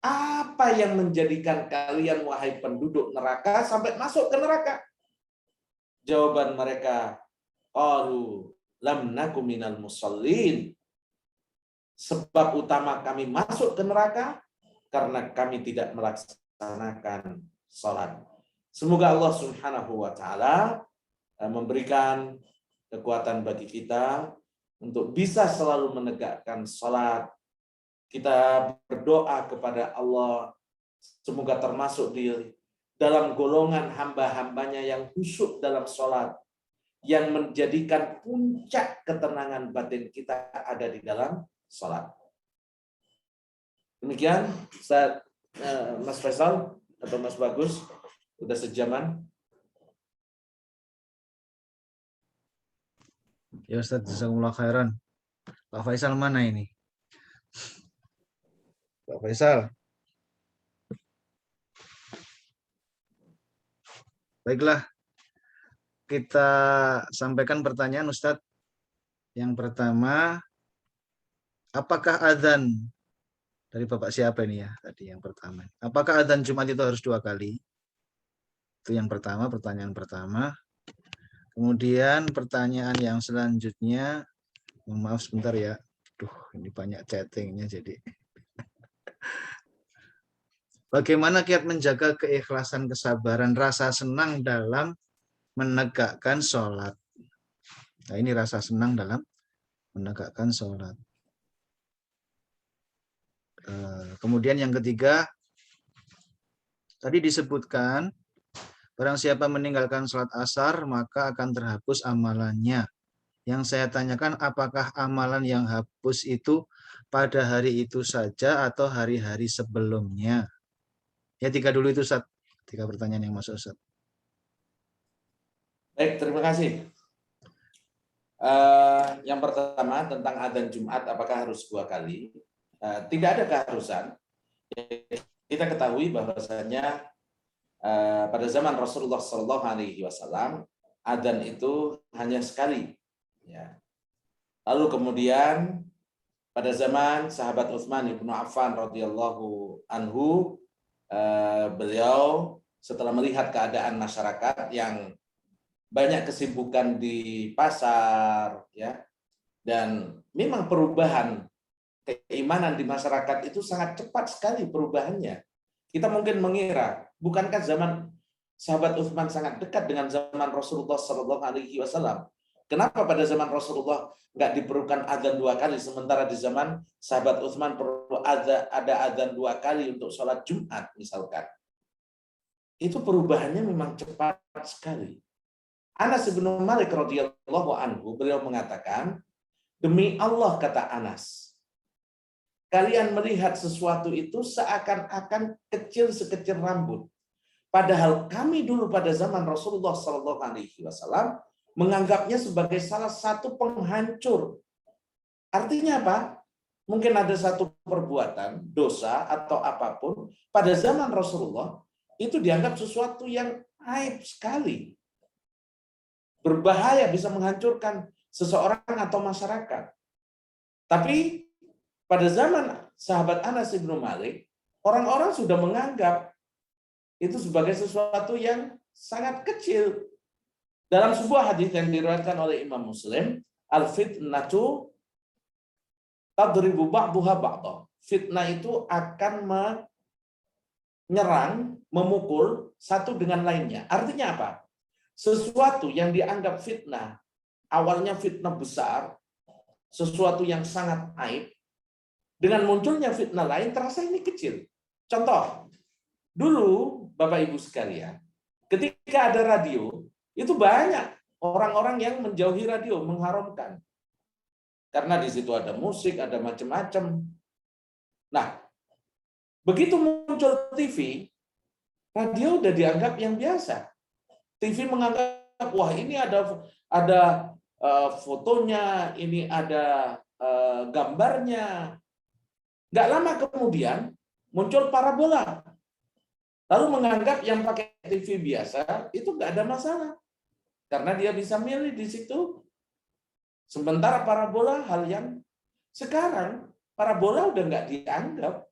apa yang menjadikan kalian wahai penduduk neraka sampai masuk ke neraka? Jawaban mereka, qalu lam nakum minal musallin. Sebab utama kami masuk ke neraka karena kami tidak melaksanakan salat. Semoga Allah Subhanahu wa taala memberikan kekuatan bagi kita untuk bisa selalu menegakkan salat. Kita berdoa kepada Allah semoga termasuk di dalam golongan hamba-hambanya yang khusyuk dalam salat, yang menjadikan puncak ketenangan batin kita ada di dalam salat. Demikian Mas Faisal atau Mas Bagus, udah sejaman. Ya Ustaz, jazakumullah khairan. Pak Faisal mana ini? Pak Faisal. Baiklah, kita sampaikan pertanyaan Ustaz. Yang pertama, apakah azan Dari Bapak siapa ini ya tadi yang pertama? Apakah adzan Jumat itu harus 2 kali? Itu yang pertama, pertanyaan pertama. Kemudian pertanyaan yang selanjutnya, maaf sebentar ya. Duh, ini banyak chattingnya jadi. Bagaimana kiat menjaga keikhlasan, kesabaran, rasa senang dalam menegakkan sholat? Nah, ini rasa senang dalam menegakkan sholat. Kemudian yang ketiga, tadi disebutkan, barang siapa meninggalkan sholat asar, maka akan terhapus amalannya. Yang saya tanyakan, apakah amalan yang hapus itu pada hari itu saja atau hari-hari sebelumnya? Ya, 3 dulu itu, Ustaz. 3 pertanyaan yang masuk, Ustaz. Baik, terima kasih. Yang pertama tentang adzan Jumat, apakah harus 2 kali? Tidak ada keharusan. Kita ketahui bahwasanya pada zaman Rasulullah SAW adzan itu hanya sekali. Ya. Lalu kemudian pada zaman sahabat Utsman ibnu Affan radhiyallahu anhu, beliau setelah melihat keadaan masyarakat yang banyak kesibukan di pasar, ya, dan memang perubahan keimanan di masyarakat itu sangat cepat sekali perubahannya. Kita mungkin mengira, bukankah zaman sahabat Utsman sangat dekat dengan zaman Rasulullah SAW? Kenapa pada zaman Rasulullah nggak diperlukan adzan 2 kali, sementara di zaman sahabat Utsman perlu ada adzan 2 kali untuk sholat Jumat misalkan? Itu perubahannya memang cepat sekali. Anas bin Malik radhiyallahu anhu, beliau mengatakan, demi Allah, kata Anas, kalian melihat sesuatu itu seakan-akan kecil sekecil rambut. Padahal kami dulu pada zaman Rasulullah SAW menganggapnya sebagai salah satu penghancur. Artinya apa? Mungkin ada satu perbuatan, dosa atau apapun, pada zaman Rasulullah itu dianggap sesuatu yang aib sekali. Berbahaya, bisa menghancurkan seseorang atau masyarakat. Tapi pada zaman sahabat Anas bin Malik, orang-orang sudah menganggap itu sebagai sesuatu yang sangat kecil. Dalam sebuah hadis yang diriwayatkan oleh Imam Muslim, al-fitnatu tadribu ba'duha ba'dha. Fitnah itu akan menyerang, memukul satu dengan lainnya. Artinya apa? Sesuatu yang dianggap fitnah, awalnya fitnah besar, sesuatu yang sangat aib, dengan munculnya fitnah lain terasa ini kecil. Contoh, dulu Bapak Ibu sekalian, ketika ada radio, itu banyak orang-orang yang menjauhi radio, mengharamkan. Karena di situ ada musik, ada macam-macam. Nah, begitu muncul TV, radio udah dianggap yang biasa. TV menganggap, wah ini ada fotonya, ini ada gambarnya. Nggak lama kemudian muncul parabola. Lalu menganggap yang pakai TV biasa itu nggak ada masalah. Karena dia bisa milih di situ. Sementara parabola hal yang sekarang, parabola udah nggak dianggap.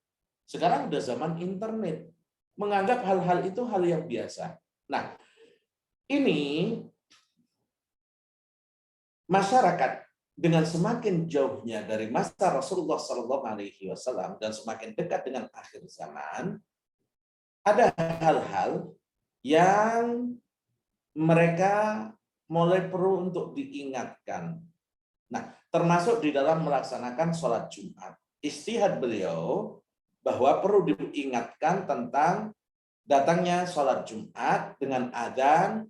Sekarang udah zaman internet. Menganggap hal-hal itu hal yang biasa. Nah, ini masyarakat dengan semakin jauhnya dari masa Rasulullah SAW dan semakin dekat dengan akhir zaman, ada hal-hal yang mereka mulai perlu untuk diingatkan. Nah, termasuk di dalam melaksanakan sholat Jumat. Ijtihad beliau bahwa perlu diingatkan tentang datangnya sholat Jumat dengan adzan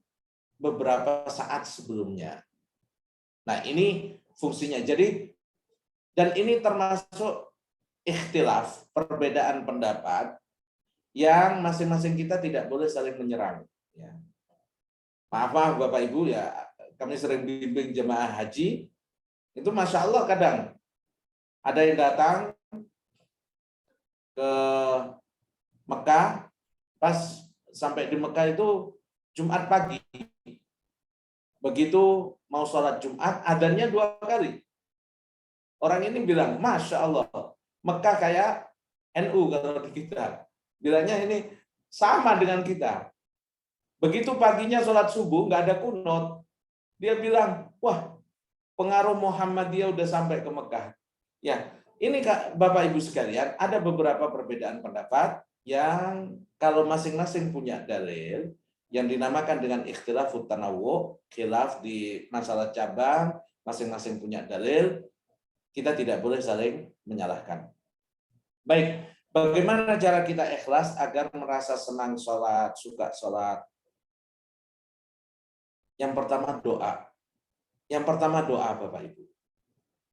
beberapa saat sebelumnya. Nah, ini fungsinya. Jadi, dan ini termasuk ikhtilaf, perbedaan pendapat yang masing-masing kita tidak boleh saling menyerang. Ya. Maaf Bapak Ibu ya, kami sering bimbing jemaah haji, itu Masya Allah kadang ada yang datang ke Mekah, pas sampai di Mekah itu Jumat pagi. Begitu mau sholat Jumat, adzannya 2 kali. Orang ini bilang, Masya Allah, Mekah kayak NU kalau di kita. Bilangnya ini sama dengan kita. Begitu paginya sholat subuh, nggak ada kunut. Dia bilang, wah, pengaruh Muhammadiyah udah sampai ke Mekah. Ya, ini Bapak Ibu sekalian, ada beberapa perbedaan pendapat yang kalau masing-masing punya dalil, yang dinamakan dengan ikhtilafut tanawwu, khilaf di masalah cabang, masing-masing punya dalil, kita tidak boleh saling menyalahkan. Baik, bagaimana cara kita ikhlas agar merasa senang sholat, suka sholat? Yang pertama doa. Yang pertama doa Bapak Ibu.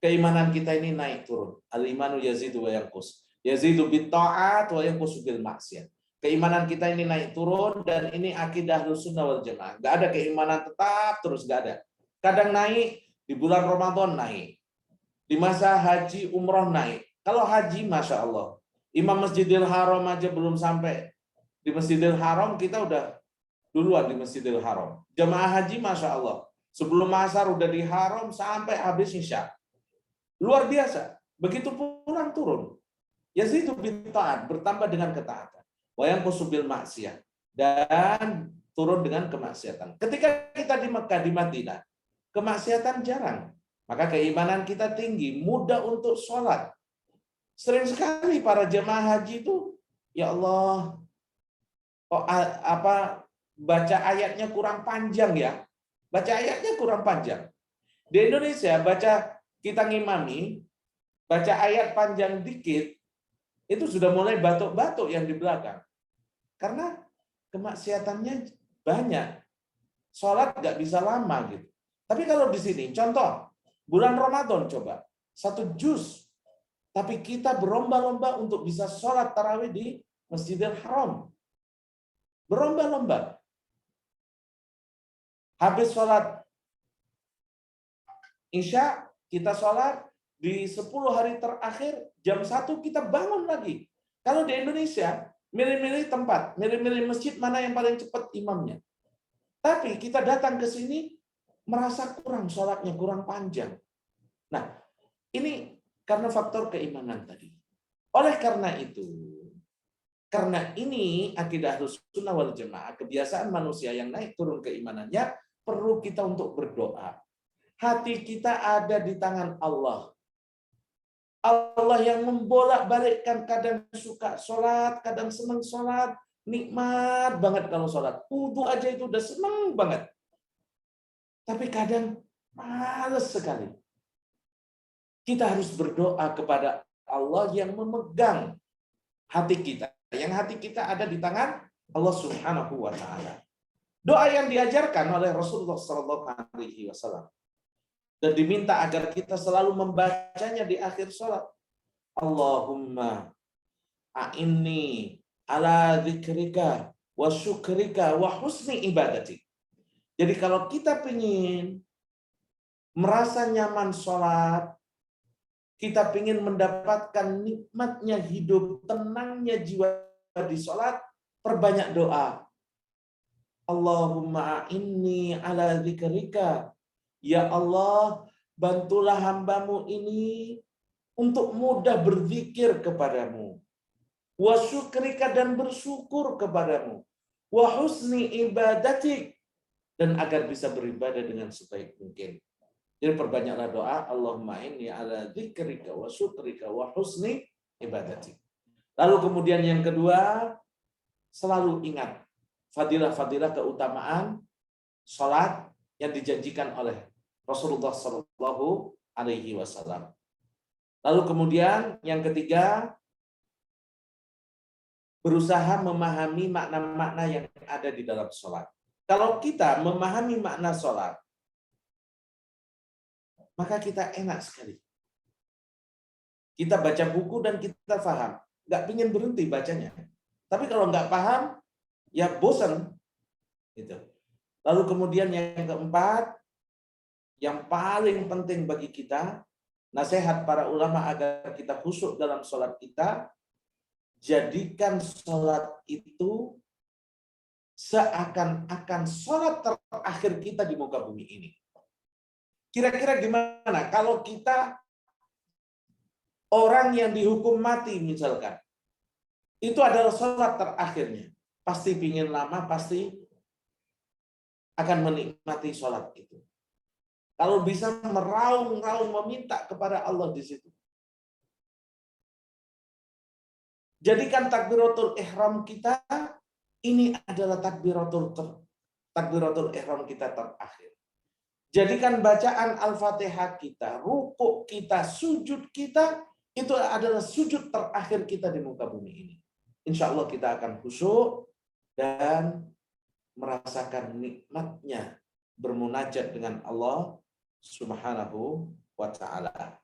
Keimanan kita ini naik turun. Al-imanu yazidu wa yanqus. Yazidu bit ta'at wa yanqusu bil maksiat. Keimanan kita ini naik turun dan ini akidah Ahlussunnah wal Jamaah. Enggak ada keimanan tetap terus, enggak ada. Kadang naik, di bulan Ramadan naik. Di masa haji umroh naik. Kalau haji Masya Allah. Imam Masjidil Haram aja belum sampai di Masjidil Haram, kita udah duluan di Masjidil Haram. Jemaah haji Masya Allah. Sebelum asar udah di Haram sampai habis Isya. Luar biasa. Begitu pulang turun. Yazidu bin taat, bertambah dengan ketaatan. Wa yanqusu bil maksiat, dan turun dengan kemaksiatan. Ketika kita di Mekah, di Madinah, kemaksiatan jarang. Maka keimanan kita tinggi, mudah untuk sholat. Sering sekali para jemaah haji itu, ya Allah, baca ayatnya kurang panjang ya. Baca ayatnya kurang panjang. Di Indonesia, kita ngimami, baca ayat panjang dikit, itu sudah mulai batuk-batuk yang di belakang. Karena kemaksiatannya banyak. Sholat nggak bisa lama gitu. Tapi kalau di sini, contoh, bulan Ramadan coba, 1 juz. Tapi kita berlomba-lomba untuk bisa sholat tarawih di Masjidil Haram. Berlomba-lomba. Habis sholat Isya, kita sholat di 10 hari terakhir, jam 1 kita bangun lagi. Kalau di Indonesia, milih-milih tempat, milih-milih masjid mana yang paling cepat imamnya. Tapi kita datang ke sini, merasa kurang sholatnya, kurang panjang. Nah, ini karena faktor keimanan tadi. Oleh karena itu, karena ini akidah Ahlussunnah wal Jamaah, kebiasaan manusia yang naik turun keimanannya, perlu kita untuk berdoa. Hati kita ada di tangan Allah. Allah yang membolak-balikkan, kadang suka sholat, kadang senang sholat, nikmat banget kalau sholat. Wudu aja itu udah senang banget. Tapi kadang males sekali. Kita harus berdoa kepada Allah yang memegang hati kita. Yang hati kita ada di tangan Allah Subhanahu wa Ta'ala. Doa yang diajarkan oleh Rasulullah SAW dan diminta agar kita selalu membacanya di akhir sholat. Allahumma a'inni ala dzikrika wa syukrika wa husni ibadati. Jadi kalau kita ingin merasa nyaman sholat, kita ingin mendapatkan nikmatnya hidup, tenangnya jiwa di sholat, perbanyak doa. Allahumma a'inni ala dzikrika. Ya Allah, bantulah hambamu ini untuk mudah berzikir kepadamu. Wa syukrika, dan bersyukur kepadamu. Wa husni ibadatik, dan agar bisa beribadah dengan sebaik mungkin. Jadi perbanyaklah doa, Allahumma inni ala dzikrika wa syukrika wa husni ibadatik. Lalu kemudian yang kedua, selalu ingat fadilah-fadilah keutamaan salat yang dijanjikan oleh Rasulullah Shallallahu Alaihi Wasallam. Lalu kemudian yang ketiga, berusaha memahami makna-makna yang ada di dalam sholat. Kalau kita memahami makna sholat, maka kita enak sekali. Kita baca buku dan kita paham. Nggak ingin berhenti bacanya. Tapi kalau nggak paham, ya bosan. Gitu. Lalu kemudian yang keempat, yang paling penting bagi kita, nasihat para ulama agar kita khusyuk dalam sholat kita, jadikan sholat itu seakan-akan sholat terakhir kita di muka bumi ini. Kira-kira gimana kalau kita orang yang dihukum mati misalkan, itu adalah sholat terakhirnya. Pasti pingin lama, pasti akan menikmati sholat itu. Kalau bisa meraung-raung meminta kepada Allah di situ. Jadikan takbiratul ihram kita ini adalah takbiratul ihram kita terakhir. Jadikan bacaan Al-Fatihah kita, rukuk kita, sujud kita itu adalah sujud terakhir kita di muka bumi ini. Insya Allah kita akan khusyuk dan merasakan nikmatnya bermunajat dengan Allah Subhanahu wa ta'ala.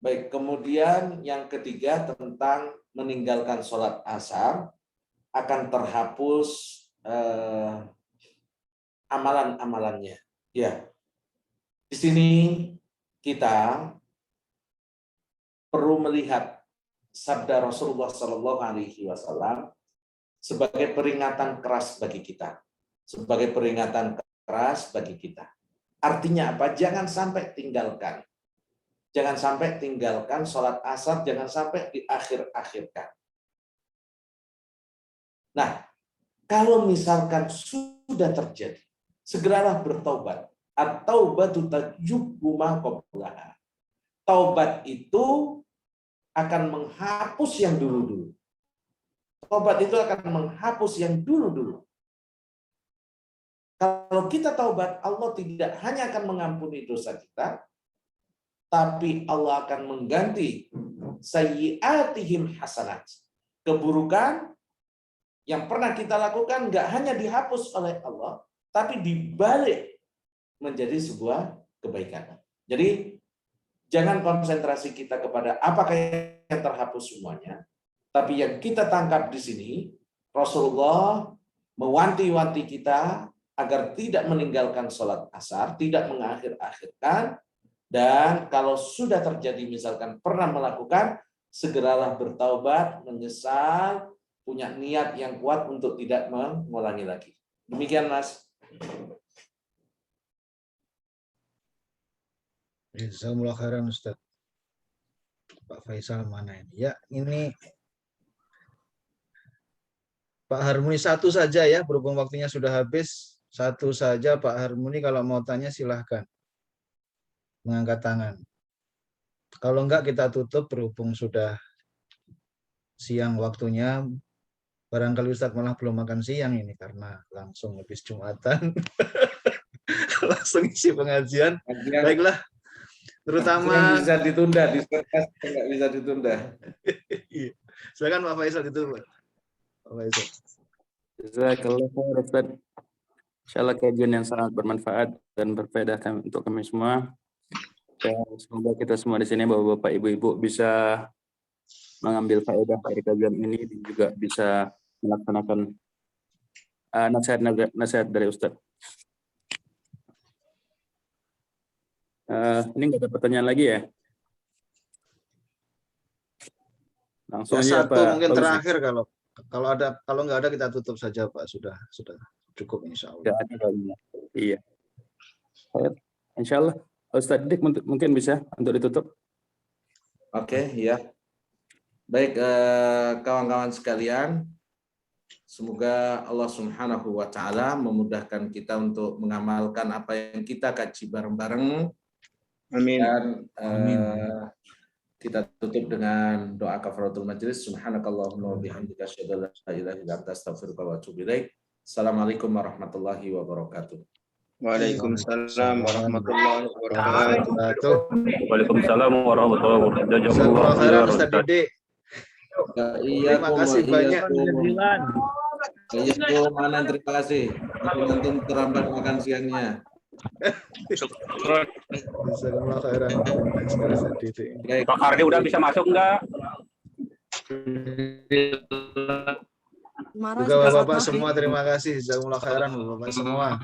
Baik, kemudian yang ketiga tentang meninggalkan sholat asar akan terhapus amalan-amalannya. Ya, di sini kita perlu melihat sabda Rasulullah Shallallahu Alaihi Wasallam sebagai peringatan keras bagi kita, sebagai peringatan keras bagi kita. Artinya apa? Jangan sampai tinggalkan. Jangan sampai tinggalkan sholat asar, jangan sampai diakhir-akhirkan. Nah, kalau misalkan sudah terjadi, segeralah bertaubat. At-taubatu tajubbu ma qablaha. Taubat itu akan menghapus yang dulu-dulu. Taubat itu akan menghapus yang dulu-dulu. Kalau kita taubat, Allah tidak hanya akan mengampuni dosa kita, tapi Allah akan mengganti sayyi'atihim hasanat. Keburukan yang pernah kita lakukan nggak hanya dihapus oleh Allah, tapi dibalik menjadi sebuah kebaikan. Jadi jangan konsentrasi kita kepada apakah yang terhapus semuanya, tapi yang kita tangkap di sini, Rasulullah mewanti-wanti kita agar tidak meninggalkan sholat asar, tidak mengakhir-akhirkan, dan kalau sudah terjadi misalkan pernah melakukan, segeralah bertaubat, menyesal, punya niat yang kuat untuk tidak mengulangi lagi. Demikian, Mas. Jazakumullah khairan, Ustaz. Pak Faisal mana ini? Ya, ini Pak Harmoni satu saja ya, berhubung waktunya sudah habis. Satu saja Pak Harmoni, kalau mau tanya silahkan. Mengangkat tangan. Kalau enggak kita tutup berhubung sudah siang waktunya. Barangkali Ustadz malah belum makan siang ini karena langsung habis Jumatan. Langsung isi pengajian. Baiklah. Terutama bisa ditunda, nggak bisa ditunda. Silakan Pak Faisal ditutup. Pak Faisal. Jazakallah khair Ustaz. Insyaallah kajian yang sangat bermanfaat dan berfaedah untuk kami semua. Dan semoga kita semua di sini Bapak-bapak, Ibu-ibu bisa mengambil faedah dari kajian ini dan juga bisa melaksanakan nasihat dari Ustaz. Ini nggak ada pertanyaan lagi ya? Langsung Ya, aja satu Pak mungkin Fauzi. terakhir kalau nggak ada kita tutup saja Pak, sudah cukup insya Allah. Nggak ada kayaknya. Iya. Insya Allah Ustaz Dik mungkin bisa untuk ditutup. Oke, ya. Baik, kawan-kawan sekalian, semoga Allah Subhanahu wa ta'ala memudahkan kita untuk mengamalkan apa yang kita kaji bareng-bareng. Amin. Dan kita tutup dengan doa kafaratul majelis. Subhanakallahumma wa bihamdika asyhadu an la ilaha illa anta astaghfiruka wa atubu ilaik. Assalamualaikum warahmatullahi wabarakatuh. Waalaikumsalam warahmatullahi wabarakatuh. Waalaikumsalam warahmatullahi wabarakatuh. Jazakumullah khairan Ustaz Didik. Iya, Terima kasih banyak. Iya, mana terima kasih. Nanti terlambat makan siangnya. Jazakumullah khairan. Ustaz Didik. Pak Hardi udah bisa masuk enggak? Juga Bapak semua terima kasih. Jazakumullah khairan Bapak semua.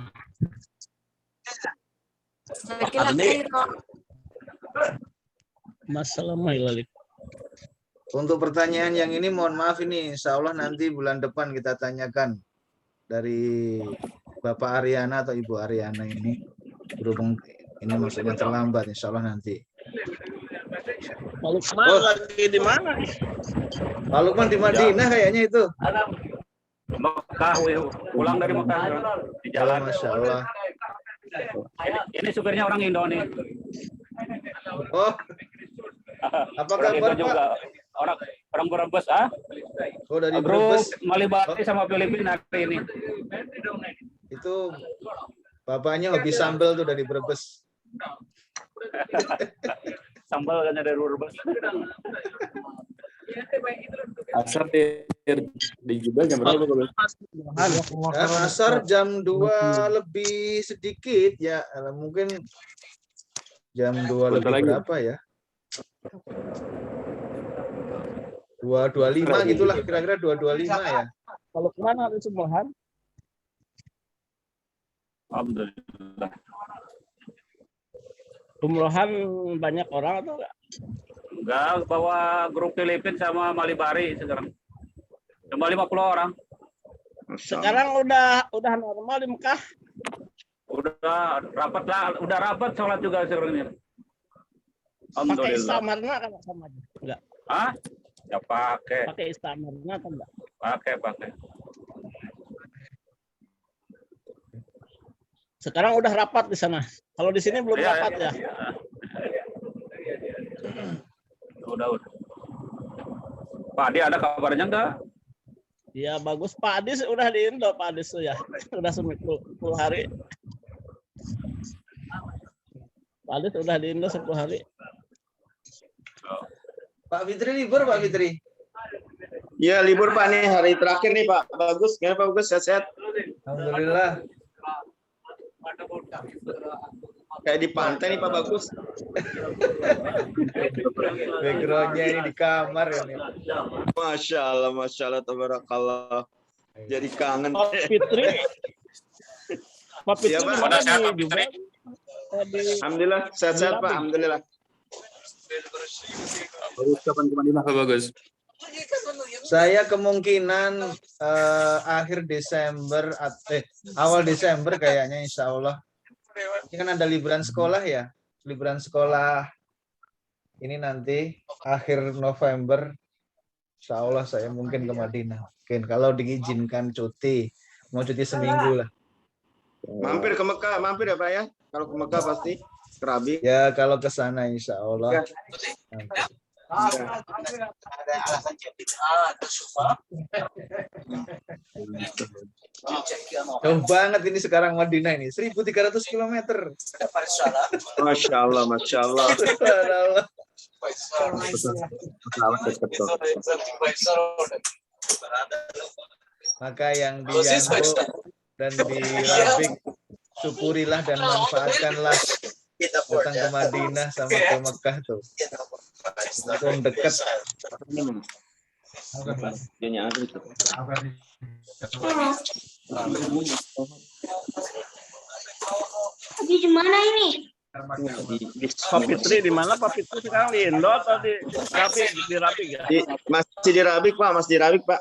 Untuk pertanyaan yang ini mohon maaf ini insya Allah nanti bulan depan kita tanyakan dari Bapak Ariana atau Ibu Ariana ini, berhubung ini maksudnya terlambat insya Allah nanti Pak Lukman lagi di mana nih? Pak Lukman di Madinah kayaknya itu. Mekah, pulang dari Mekah di Oh, jalan. Masya Allah. Ini supirnya orang Indo nih. Oh, apa Orang kabar Indo Pak? juga. Orang Brebes Oh, dari Grup Brebes. Malibari sama Filipina hari ini. Itu bapaknya hobi sambal tuh dari Brebes. Sambal kan dari Brebes. Asar di Jubel jam berapa Bagus? Asar jam 2 lebih sedikit ya. Mungkin jam 2 lebih lagi. berapa ya? 2.25 gitulah, kira-kira 2.25 ya. Pak Lukman ada sebelahan? Alhamdulillah. Umrohan banyak orang atau enggak? Enggak, bawa grup Filipin sama Malibari sekarang. Cuma 50 orang. Sekarang udah normal di Mekah. Udah rapat lah, udah rapat sholat juga sekarang ini. Pakai Alhamdulillah. istamarna kan sama aja? Enggak. Hah? Ya pakai, Pakai istamarna atau enggak? pakai. Sekarang udah rapat di sana. Kalau di sini belum Iya, rapat ya. iya. Udah. Pak Adi ada kabarnya enggak? Iya bagus. Pak Adis udah di Indo, Pak Adis tuh ya. Udah 10 hari. Pak Adis udah di Indo 10 hari. Pak Fitri libur, Pak Fitri. Ya libur Pak nih, hari terakhir nih Pak. Bagus, gimana Pak Bagus? Sehat-sehat? Alhamdulillah. Kayak di pantai nih Pak Bagus. Backgroundnya ini di kamar ini. Masya Allah, tabarakallah. Jadi kangen. Pak Fitri. Pak Fitri Iya, Pak. di mana Udah sehat, di Pak Fitri? Jubel? Alhamdulillah, sehat-sehat Pak. Alhamdulillah. Bagus kapan ke Madinah Pak Bagus? Saya kemungkinan akhir Desember, awal Desember kayaknya insya Allah. Ini kan ada liburan sekolah ya. Liburan sekolah ini nanti akhir November. Insya Allah saya mungkin ke Madinah. Mungkin kalau diizinkan cuti. Mau cuti seminggu lah. Mampir ke Mekah, mampir ya Pak ya. Kalau ke Mekah pasti Kerabi. Ya kalau ke sana insya Allah. Jauh banget ini sekarang Madinah ini. 1.300 km. Masya Allah, Masya Allah. Maka yang di Yanto dan di Rabik, syukurilah dan manfaatkanlah datang ke Madinah sama ke Mekah tuh. Mumpung dekat. Di mana ini? Pak Fitri di mana? Pak Fitri sekarang di Indo atau di Rabik? Di Rabik ya? Masih di Rabik Pak, masih di Rabik Pak.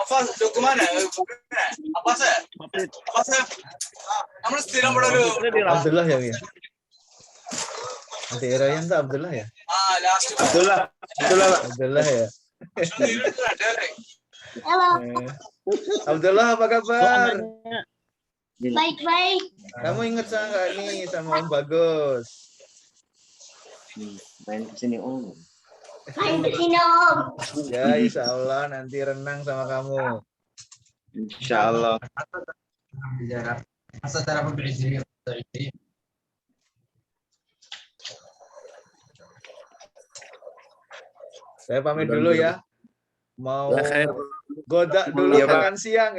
Pak Fitri di Rabik. Abdullah ya. Nanti Irayan tuh Abdullah ya. Abdullah, Pak. Abdullah ya. Halo, Abdullah apa kabar? baik-baik. Kamu inget sama nggak nih sama Om Bagus? Main kesini Om. Main ke sini, Om. Ya insya Allah nanti renang sama kamu. Insya Allah. Saya pamit dulu ya. Mau Ya, khair. goda dulu Iya, Pak. makan siang.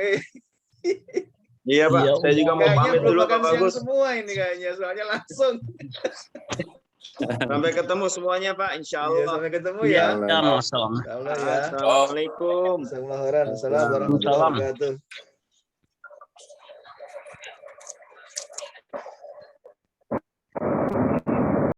Iya Pak, Iya, saya juga mau Kayaknya pamit belum dulu Pak makan siang Bagus. semua ini kayaknya. Soalnya langsung. Sampai ketemu semuanya Pak, Insya Iya, Allah. sampai ketemu Iya, ya. ya, masalah. Insya Allah ya. Assalamualaikum. Assalamualaikum warahmatullahi wabarakatuh.